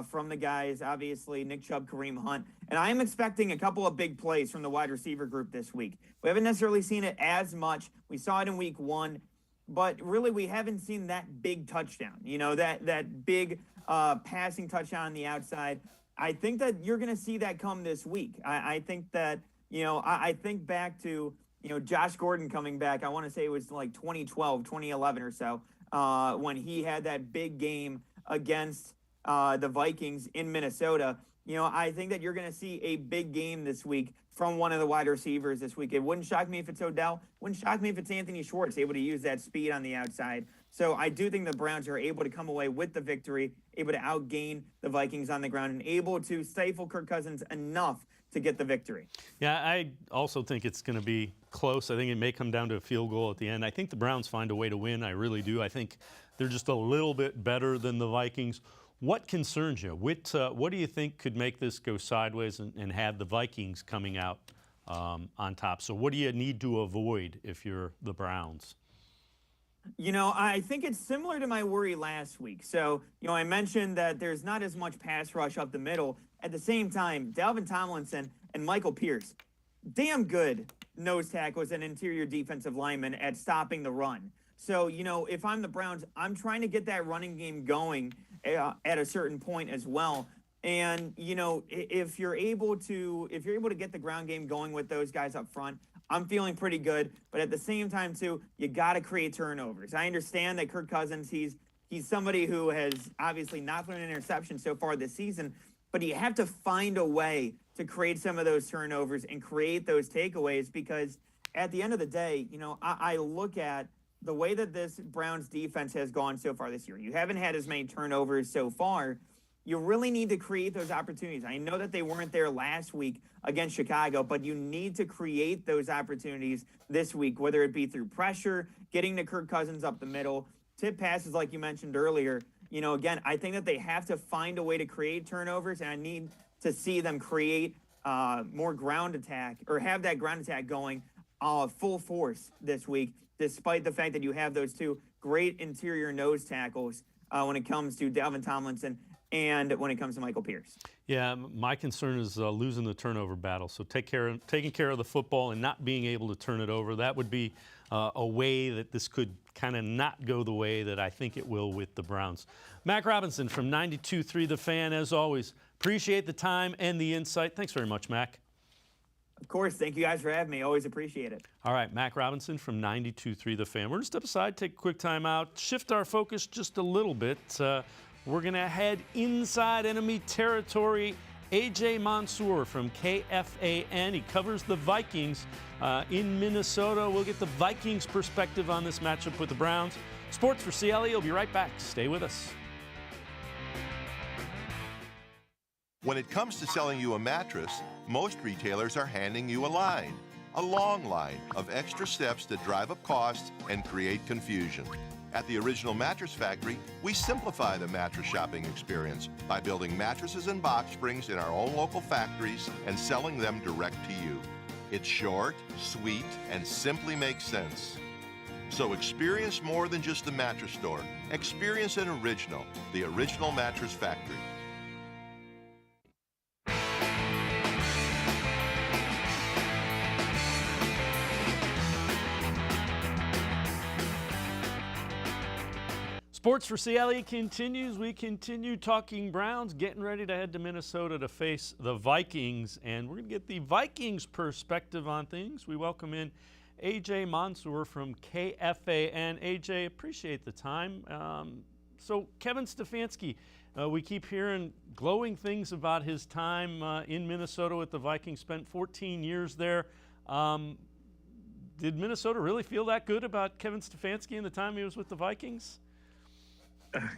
from the guys, obviously, Nick Chubb, Kareem Hunt. And I am expecting a couple of big plays from the wide receiver group this week. We haven't necessarily seen it as much. We saw it in week 1, but really we haven't seen that big touchdown, that big passing touchdown on the outside. I think that you're going to see that come this week. I think that, I think back to, Josh Gordon coming back. I want to say it was like 2012, 2011 or so, when he had that big game against the Vikings in Minnesota. I think that you're going to see a big game this week from one of the wide receivers this week. It wouldn't shock me if it's Odell. Wouldn't shock me if it's Anthony Schwartz, able to use that speed on the outside. So I do think the Browns are able to come away with the victory, able to outgain the Vikings on the ground, and able to stifle Kirk Cousins enough to get the victory. Yeah, I also think it's going to be close. I think it may come down to a field goal at the end. I think the Browns find a way to win. I really do. I think they're just a little bit better than the Vikings. What concerns you? What do you think could make this go sideways and have the Vikings coming out on top? So what do you need to avoid if you're the Browns? I think it's similar to my worry last week. So, I mentioned that there's not as much pass rush up the middle. At the same time, Dalvin Tomlinson and Michael Pierce, damn good nose tackles and interior defensive linemen at stopping the run. So, if I'm the Browns, I'm trying to get that running game going at a certain point as well. And, if you're able to get the ground game going with those guys up front, I'm feeling pretty good. But at the same time, too, you got to create turnovers. I understand that Kirk Cousins, he's somebody who has obviously not thrown an interception so far this season, but you have to find a way to create some of those turnovers and create those takeaways, because at the end of the day, I look at the way that this Browns defense has gone so far this year. You haven't had as many turnovers so far. You really need to create those opportunities. I know that they weren't there last week against Chicago, but you need to create those opportunities this week, whether it be through pressure, getting to Kirk Cousins up the middle, tip passes like you mentioned earlier. Again, I think that they have to find a way to create turnovers, and I need to see them create more ground attack, or have that ground attack going full force this week, despite the fact that you have those two great interior nose tackles when it comes to Dalvin Tomlinson and when it comes to Michael Pierce. Yeah, my concern is losing the turnover battle. So taking care of the football and not being able to turn it over. That would be a way that this could kind of not go the way that I think it will with the Browns. Mac Robinson from 92.3 The Fan, as always. Appreciate the time and the insight. Thanks very much, Mac. Of course. Thank you guys for having me. Always appreciate it. All right, Mac Robinson from 92.3 The Fan. We're going to step aside, take a quick time out, shift our focus just a little bit. We're going to head inside enemy territory. A.J. Mansour from KFAN. He covers the Vikings in Minnesota. We'll get the Vikings perspective on this matchup with the Browns. Sports4CLE will be right back. Stay with us. When it comes to selling you a mattress, most retailers are handing you a long line of extra steps that drive up costs and create confusion. At the Original Mattress Factory, we simplify the mattress shopping experience by building mattresses and box springs in our own local factories and selling them direct to you. It's short, sweet, and simply makes sense. So experience more than just the mattress store. Experience an original, the Original Mattress Factory. Sports4CLE continues. We continue talking Browns, getting ready to head to Minnesota to face the Vikings. And we're going to get the Vikings perspective on things. We welcome in A.J. Mansour from KFAN. A.J., appreciate the time. So Kevin Stefanski, we keep hearing glowing things about his time in Minnesota with the Vikings. Spent 14 years there. Did Minnesota really feel that good about Kevin Stefanski and the time he was with the Vikings?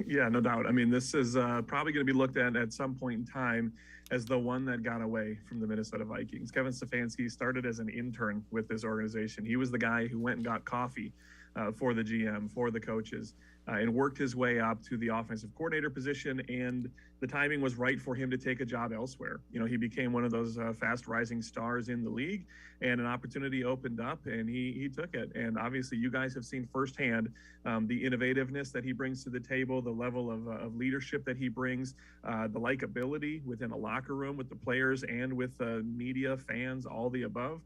Yeah, no doubt. I mean, this is probably going to be looked at some point in time as the one that got away from the Minnesota Vikings. Kevin Stefanski started as an intern with this organization. He was the guy who went and got coffee for the GM, for the coaches, and worked his way up to the offensive coordinator position. And the timing was right for him to take a job elsewhere. You know, he became one of those fast rising stars in the league, and an opportunity opened up, and he took it. And obviously, you guys have seen firsthand the innovativeness that he brings to the table, the level of leadership that he brings, the likability within a locker room with the players and with media, fans, all the above.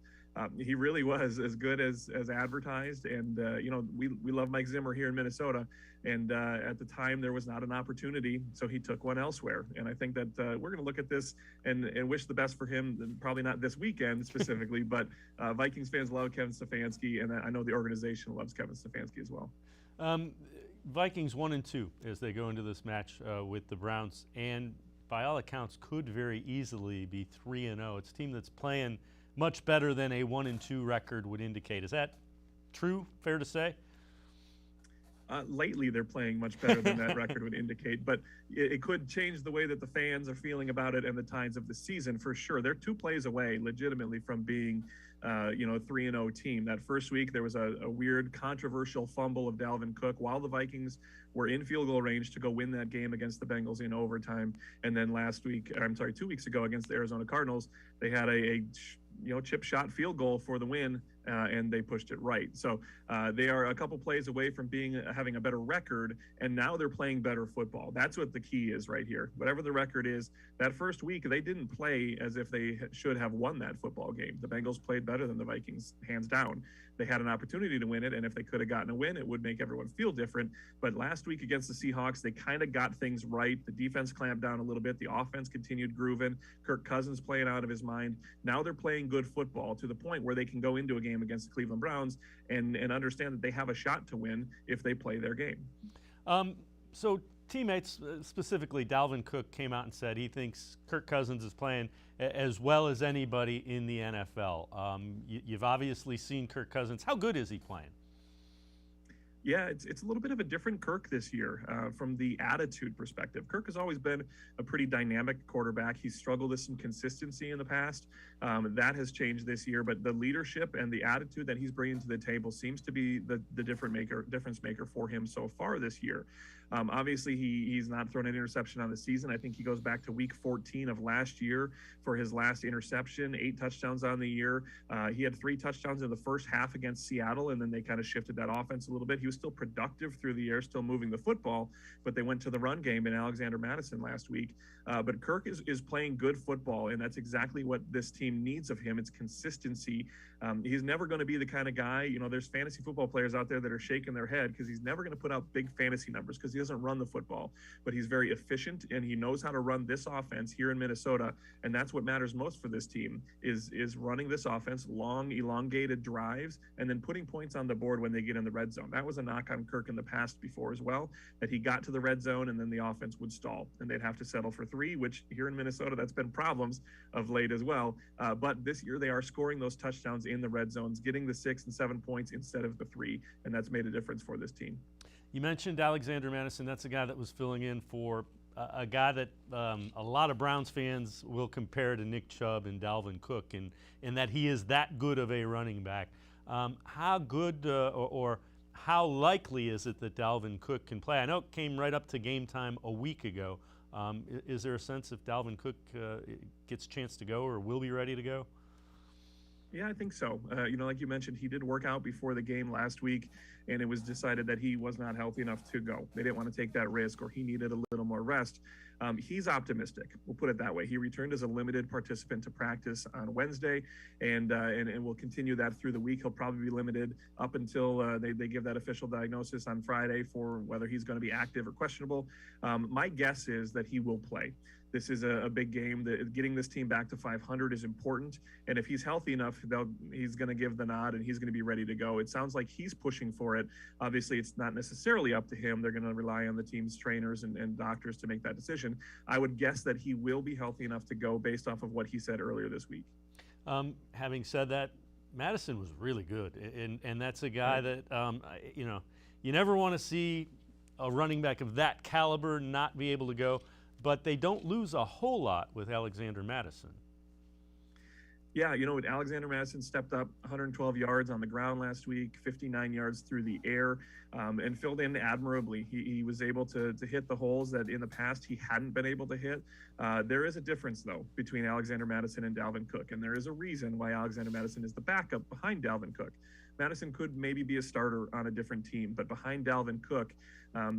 He really was as good as advertised. And, you know, we love Mike Zimmer here in Minnesota. And at the time, there was not an opportunity, so he took one elsewhere. And I think that we're going to look at this and wish the best for him, probably not this weekend specifically, but Vikings fans love Kevin Stefanski, and I know the organization loves Kevin Stefanski as well. Vikings 1-2 as they go into this match with the Browns, and by all accounts could very easily be 3-0. It's a team that's playing much better than a 1-2 record would indicate. Is that true? Fair to say? Lately, they're playing much better than that record would indicate, but it could change the way that the fans are feeling about it and the tides of the season for sure. They're 2 plays away, legitimately, from being, you know, a 3-0 team. That first week, there was a weird, controversial fumble of Dalvin Cook while the Vikings were in field goal range to go win that game against the Bengals in overtime. And then 2 weeks ago against the Arizona Cardinals, they had a chip shot field goal for the win, and they pushed it right. So they are a couple plays away from having a better record, and now they're playing better football. That's what the key is right here. Whatever the record is, that first week they didn't play as if they should have won that football game. The Bengals played better than the Vikings, hands down. They had an opportunity to win it, and if they could have gotten a win, it would make everyone feel different. But last week against the Seahawks, they kind of got things right. The defense clamped down a little bit. The offense continued grooving. Kirk Cousins playing out of his mind. Now they're playing good football to the point where they can go into a game against the Cleveland Browns and understand that they have a shot to win if they play their game. So teammates, specifically Dalvin Cook, came out and said he thinks Kirk Cousins is playing as well as anybody in the NFL. You've obviously seen Kirk Cousins. How good is he playing? Yeah, it's a little bit of a different Kirk this year from the attitude perspective. Kirk has always been a pretty dynamic quarterback. He's struggled with some consistency in the past. That has changed this year, but the leadership and the attitude that he's bringing to the table seems to be the difference maker for him so far this year. Obviously, he's not thrown an interception on the season. I think he goes back to week 14 of last year for his last interception, 8 touchdowns on the year. He had 3 touchdowns in the first half against Seattle, and then they kind of shifted that offense a little bit. He was still productive through the air, still moving the football, but they went to the run game in Alexander Madison last week. But Kirk is playing good football, and that's exactly what this team needs of him. It's consistency. He's never going to be the kind of guy, you know, there's fantasy football players out there that are shaking their head because he's never going to put out big fantasy numbers because he doesn't run the football, but he's very efficient and he knows how to run this offense here in Minnesota. And that's what matters most for this team is running this offense, long, elongated drives, and then putting points on the board when they get in the red zone. That was a knock on Kirk in the past before as well, that he got to the red zone and then the offense would stall and they'd have to settle for 3, which here in Minnesota, that's been problems of late as well. But this year they are scoring those touchdowns in the red zones, getting the 6 and 7 points instead of the 3, and that's made a difference for this team. You mentioned Alexander Madison. That's a guy that was filling in for a guy that a lot of Browns fans will compare to Nick Chubb and Dalvin Cook, in that he is that good of a running back. How good or how likely is it that Dalvin Cook can play? I know it came right up to game time a week ago. Is there a sense if Dalvin Cook gets a chance to go or will be ready to go? Yeah, I think so. You know, like you mentioned, he did work out before the game last week, and it was decided that he was not healthy enough to go. They didn't want to take that risk, or he needed a little more rest. He's optimistic. We'll put it that way. He returned as a limited participant to practice on Wednesday, and will continue that through the week. He'll probably be limited up until they give that official diagnosis on Friday for whether he's going to be active or questionable. My guess is that he will play. This is a big game. Getting this team back to 500 is important. And if he's healthy enough, he's going to give the nod and he's going to be ready to go. It sounds like he's pushing for it. Obviously, it's not necessarily up to him. They're going to rely on the team's trainers and doctors to make that decision. I would guess that he will be healthy enough to go based off of what he said earlier this week. Having said that, Madison was really good. And that's a guy that, you know, you never want to see a running back of that caliber not be able to go, but they don't lose a whole lot with Alexander Mattison. Yeah, Alexander Mattison stepped up 112 yards on the ground last week, 59 yards through the air, and filled in admirably. He was able to hit the holes that in the past he hadn't been able to hit. There is a difference, though, between Alexander Mattison and Dalvin Cook, and there is a reason why Alexander Mattison is the backup behind Dalvin Cook. Mattison could maybe be a starter on a different team, but behind Dalvin Cook,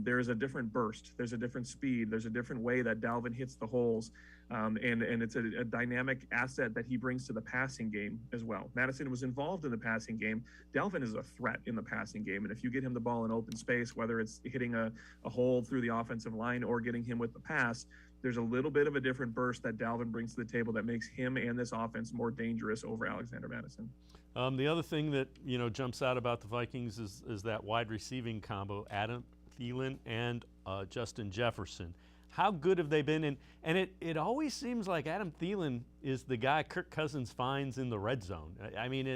there is a different burst. There's a different speed. There's a different way that Dalvin hits the holes. And it's a dynamic asset that he brings to the passing game as well. Mattison was involved in the passing game. Dalvin is a threat in the passing game. And if you get him the ball in open space, whether it's hitting a hole through the offensive line or getting him with the pass, there's a little bit of a different burst that Dalvin brings to the table that makes him and this offense more dangerous over Alexander Mattison. The other thing that jumps out about the Vikings is that wide receiving combo, Adam Thielen and Justin Jefferson. How good have they been? And it always seems like Adam Thielen is the guy Kirk Cousins finds in the red zone. I mean,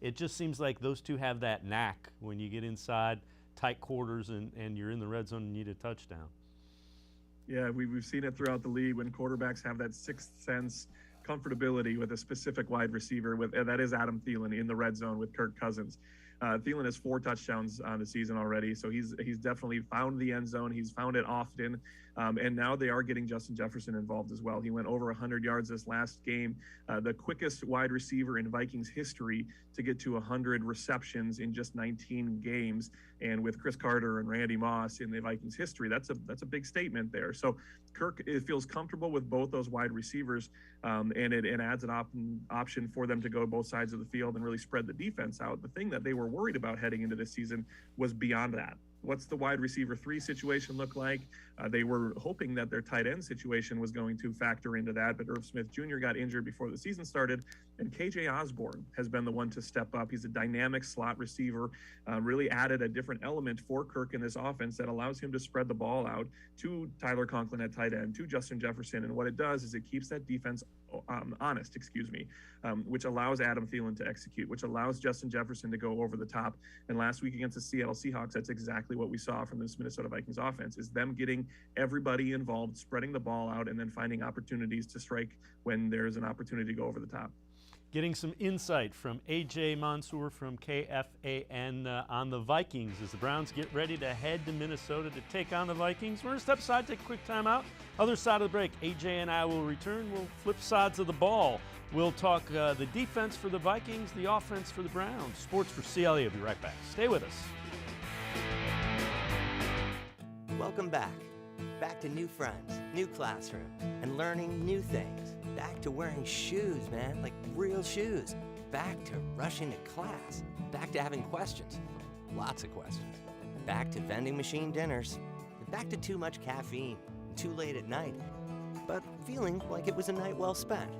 it just seems like those two have that knack when you get inside tight quarters and you're in the red zone and need a touchdown. Yeah, we've seen it throughout the league when quarterbacks have that sixth sense comfortability with a specific wide receiver. That is Adam Thielen in the red zone with Kirk Cousins. Thielen has 4 touchdowns on the season already, so he's definitely found the end zone. He's found it often, and now they are getting Justin Jefferson involved as well. He went over 100 yards this last game, the quickest wide receiver in Vikings history to get to 100 receptions in just 19 games. And with Chris Carter and Randy Moss in the Vikings history, that's a big statement there. So Kirk feels comfortable with both those wide receivers, and it adds an option for them to go both sides of the field and really spread the defense out. The thing that they were worried about heading into this season was beyond that. What's the wide receiver 3 situation look like? They were hoping that their tight end situation was going to factor into that, but Irv Smith Jr. got injured before the season started, and KJ Osborne has been the one to step up. He's a dynamic slot receiver, really added a different element for Kirk in this offense that allows him to spread the ball out to Tyler Conklin at tight end, to Justin Jefferson, and what it does is it keeps that defense honest, which allows Adam Thielen to execute, which allows Justin Jefferson to go over the top. And last week against the Seattle Seahawks, that's exactly what we saw from this Minnesota Vikings offense, is them getting everybody involved, spreading the ball out, and then finding opportunities to strike when there's an opportunity to go over the top. Getting some insight from A.J. Mansour from KFAN on the Vikings as the Browns get ready to head to Minnesota to take on the Vikings. We're going to step aside, take a quick timeout. Other side of the break, A.J. and I will return. We'll flip sides of the ball. We'll talk the defense for the Vikings, the offense for the Browns. Sports for CLE. I'll be right back. Stay with us. Welcome back. Back to new friends, new classroom, and learning new things. Back to wearing shoes, man, like real shoes. Back to rushing to class. Back to having questions. Lots of questions. Back to vending machine dinners. Back to too much caffeine, too late at night, but feeling like it was a night well spent.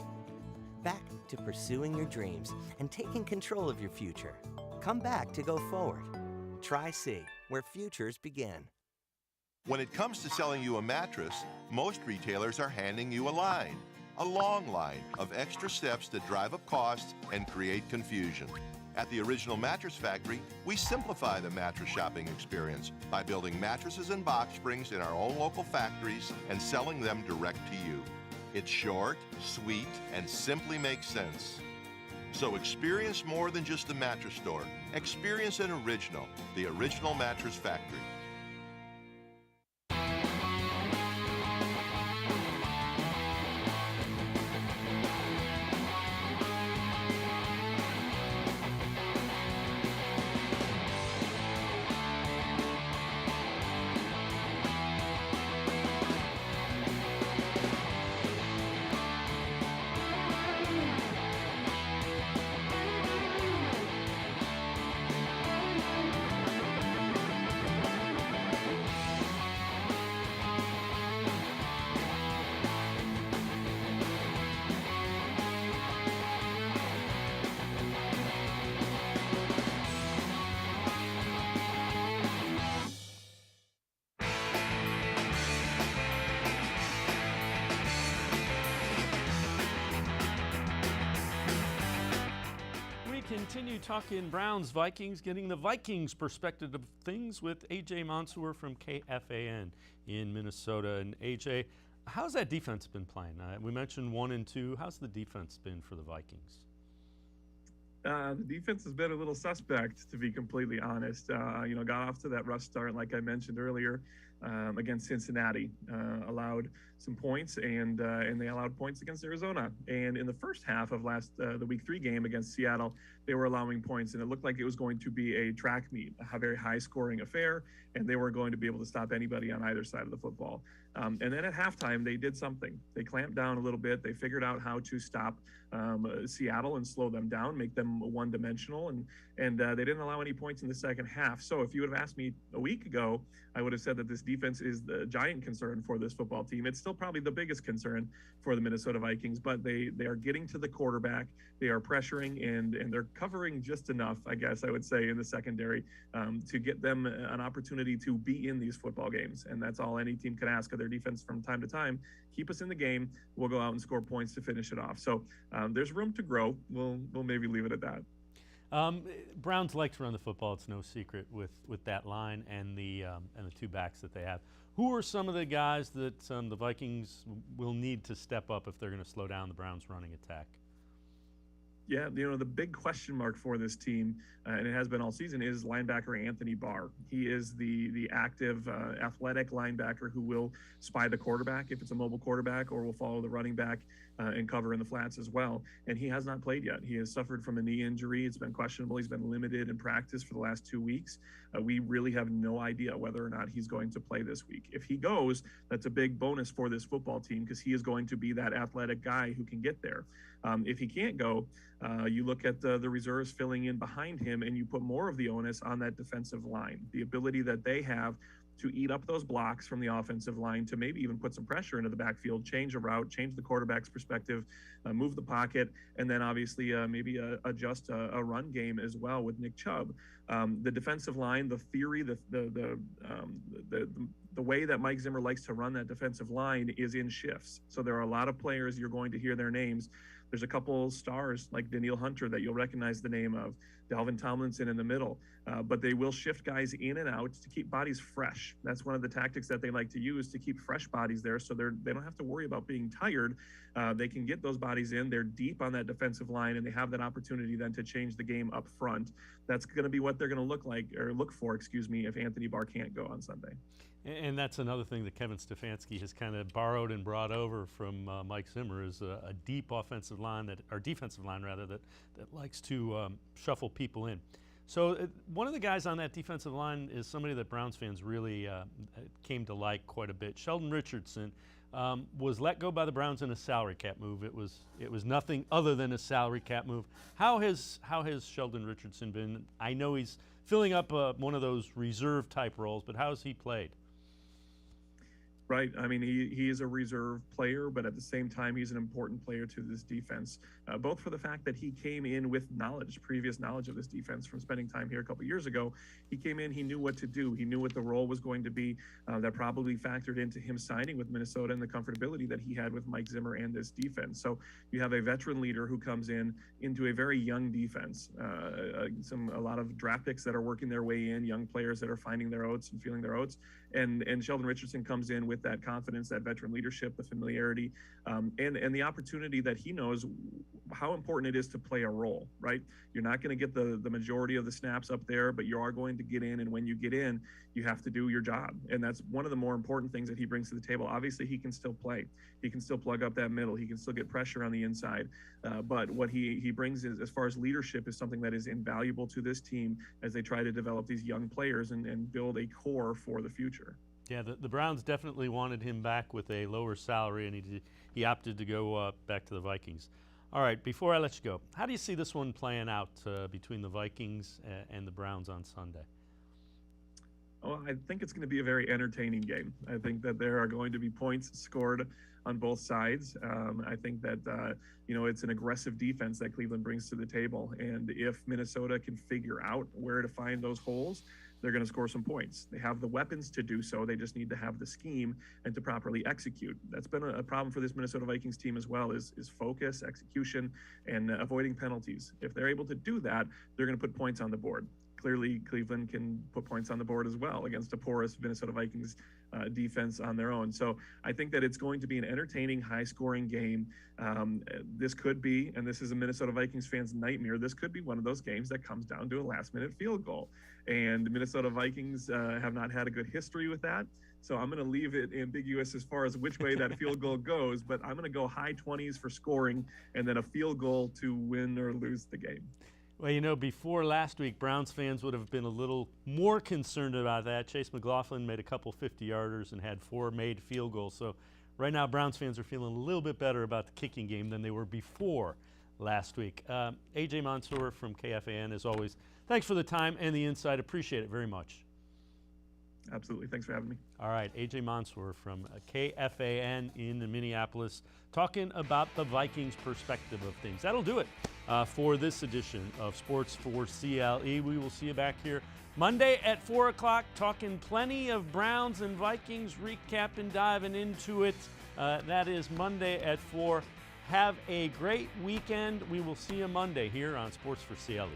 Back to pursuing your dreams and taking control of your future. Come back to go forward. Try C, where futures begin. When it comes to selling you a mattress, most retailers are handing you a line. A long line of extra steps that drive up costs and create confusion. At the Original Mattress Factory, we simplify the mattress shopping experience by building mattresses and box springs in our own local factories and selling them direct to you. It's short, sweet, and simply makes sense. So experience more than just a mattress store. Experience an original, the Original Mattress Factory. continue talking Browns-Vikings, getting the Vikings perspective of things with A.J. Mansour from KFAN in Minnesota. And A.J., how's that defense been playing? We mentioned 1 and 2. How's the defense been for the Vikings? The defense has been a little suspect, to be completely honest. Got off to that rough start, like I mentioned earlier, against Cincinnati. Allowed some points, and they allowed points against Arizona. And in the first half of the Week 3 game against Seattle, they were allowing points, and it looked like it was going to be a track meet, a very high-scoring affair, and they were going to be able to stop anybody on either side of the football. And then at halftime, they did something. They clamped down a little bit. They figured out how to stop Seattle and slow them down, make them one-dimensional, and they didn't allow any points in the second half. So if you would have asked me a week ago, I would have said that this defense is the giant concern for this football team. It's still probably the biggest concern for the Minnesota Vikings, but they are getting to the quarterback. They are pressuring, and they're covering just enough, I guess I would say, in the secondary to get them an opportunity to be in these football games. And that's all any team can ask of their defense from time to time. Keep us in the game. We'll go out and score points to finish it off. So there's room to grow. We'll maybe leave it at that. Browns like to run the football. It's no secret with that line and the 2 backs that they have. Who are some of the guys that the Vikings will need to step up if they're going to slow down the Browns' running attack? Yeah, the big question mark for this team, and it has been all season, is linebacker Anthony Barr. He is the active, athletic linebacker who will spy the quarterback if it's a mobile quarterback, or will follow the running back and cover in the flats as well. And he has not played yet. He has suffered from a knee injury. It's been questionable. He's been limited in practice for the last 2 weeks. We really have no idea whether or not he's going to play this week. If he goes, that's a big bonus for this football team, because he is going to be that athletic guy who can get there. If he can't go, you look at the reserves filling in behind him, and you put more of the onus on that defensive line. The ability that they have to eat up those blocks from the offensive line, to maybe even put some pressure into the backfield, change a route, change the quarterback's perspective, move the pocket, and then obviously maybe adjust a run game as well with Nick Chubb. The defensive line, the theory, the way that Mike Zimmer likes to run that defensive line is in shifts. So there are a lot of players, you're going to hear their names. There's a couple stars like Daniil Hunter that you'll recognize the name of, Dalvin Tomlinson in the middle, but they will shift guys in and out to keep bodies fresh. That's one of the tactics that they like to use, to keep fresh bodies there, so they don't have to worry about being tired. They can get those bodies in. They're deep on that defensive line, and they have that opportunity then to change the game up front. That's going to be what they're going to look for, if Anthony Barr can't go on Sunday. And that's another thing that Kevin Stefanski has kind of borrowed and brought over from Mike Zimmer, is a deep defensive line that likes to shuffle people in. So one of the guys on that defensive line is somebody that Browns fans really came to like quite a bit. Sheldon Richardson was let go by the Browns in a salary cap move. It was nothing other than a salary cap move. How has Sheldon Richardson been? I know he's filling up one of those reserve type roles, but how has he played? Right. I mean, he is a reserve player, but at the same time, he's an important player to this defense, both for the fact that he came in with previous knowledge of this defense from spending time here a couple years ago. He came in, he knew what to do. He knew what the role was going to be. That probably factored into him signing with Minnesota and the comfortability that he had with Mike Zimmer and this defense. So you have a veteran leader who comes into a very young defense, a lot of draft picks that are working their way in, young players that are finding their oats and feeling their oats. And Sheldon Richardson comes in with that confidence, that veteran leadership, the familiarity, and the opportunity that he knows how important it is to play a role, right? You're not going to get the majority of the snaps up there, but you are going to get in, and when you get in, you have to do your job. And that's one of the more important things that he brings to the table. Obviously, he can still play. He can still plug up that middle. He can still get pressure on the inside. But what he brings is, as far as leadership, is something that is invaluable to this team as they try to develop these young players and build a core for the future. Yeah, the Browns definitely wanted him back with a lower salary, and he opted to go back to the Vikings. All right, before I let you go, how do you see this one playing out between the Vikings and the Browns on Sunday? Oh, I think it's going to be a very entertaining game. I think that there are going to be points scored on both sides. I think that, it's an aggressive defense that Cleveland brings to the table. And if Minnesota can figure out where to find those holes, they're going to score some points. They have the weapons to do so. They just need to have the scheme and to properly execute. That's been a problem for this Minnesota Vikings team as well, is focus, execution, and avoiding penalties. If they're able to do that, they're going to put points on the board. Clearly, Cleveland can put points on the board as well against a porous Minnesota Vikings defense on their own. So I think that it's going to be an entertaining, high-scoring game. This could be, and this is a Minnesota Vikings fan's nightmare, this could be one of those games that comes down to a last-minute field goal. And Minnesota Vikings have not had a good history with that. So I'm going to leave it ambiguous as far as which way that field goal goes, but I'm going to go high 20s for scoring and then a field goal to win or lose the game. Well, you know, before last week, Browns fans would have been a little more concerned about that. Chase McLaughlin made a couple 50-yarders and had 4 made field goals. So right now, Browns fans are feeling a little bit better about the kicking game than they were before last week. AJ Mansour from KFAN, as always, thanks for the time and the insight. Appreciate it very much. Absolutely. Thanks for having me. All right, AJ Mansour from KFAN in Minneapolis, talking about the Vikings' perspective of things. That'll do it for this edition of Sports for CLE. We will see you back here Monday at 4 o'clock, talking plenty of Browns and Vikings, recapping, diving into it. That is Monday at 4. Have a great weekend. We will see you Monday here on Sports for CLE.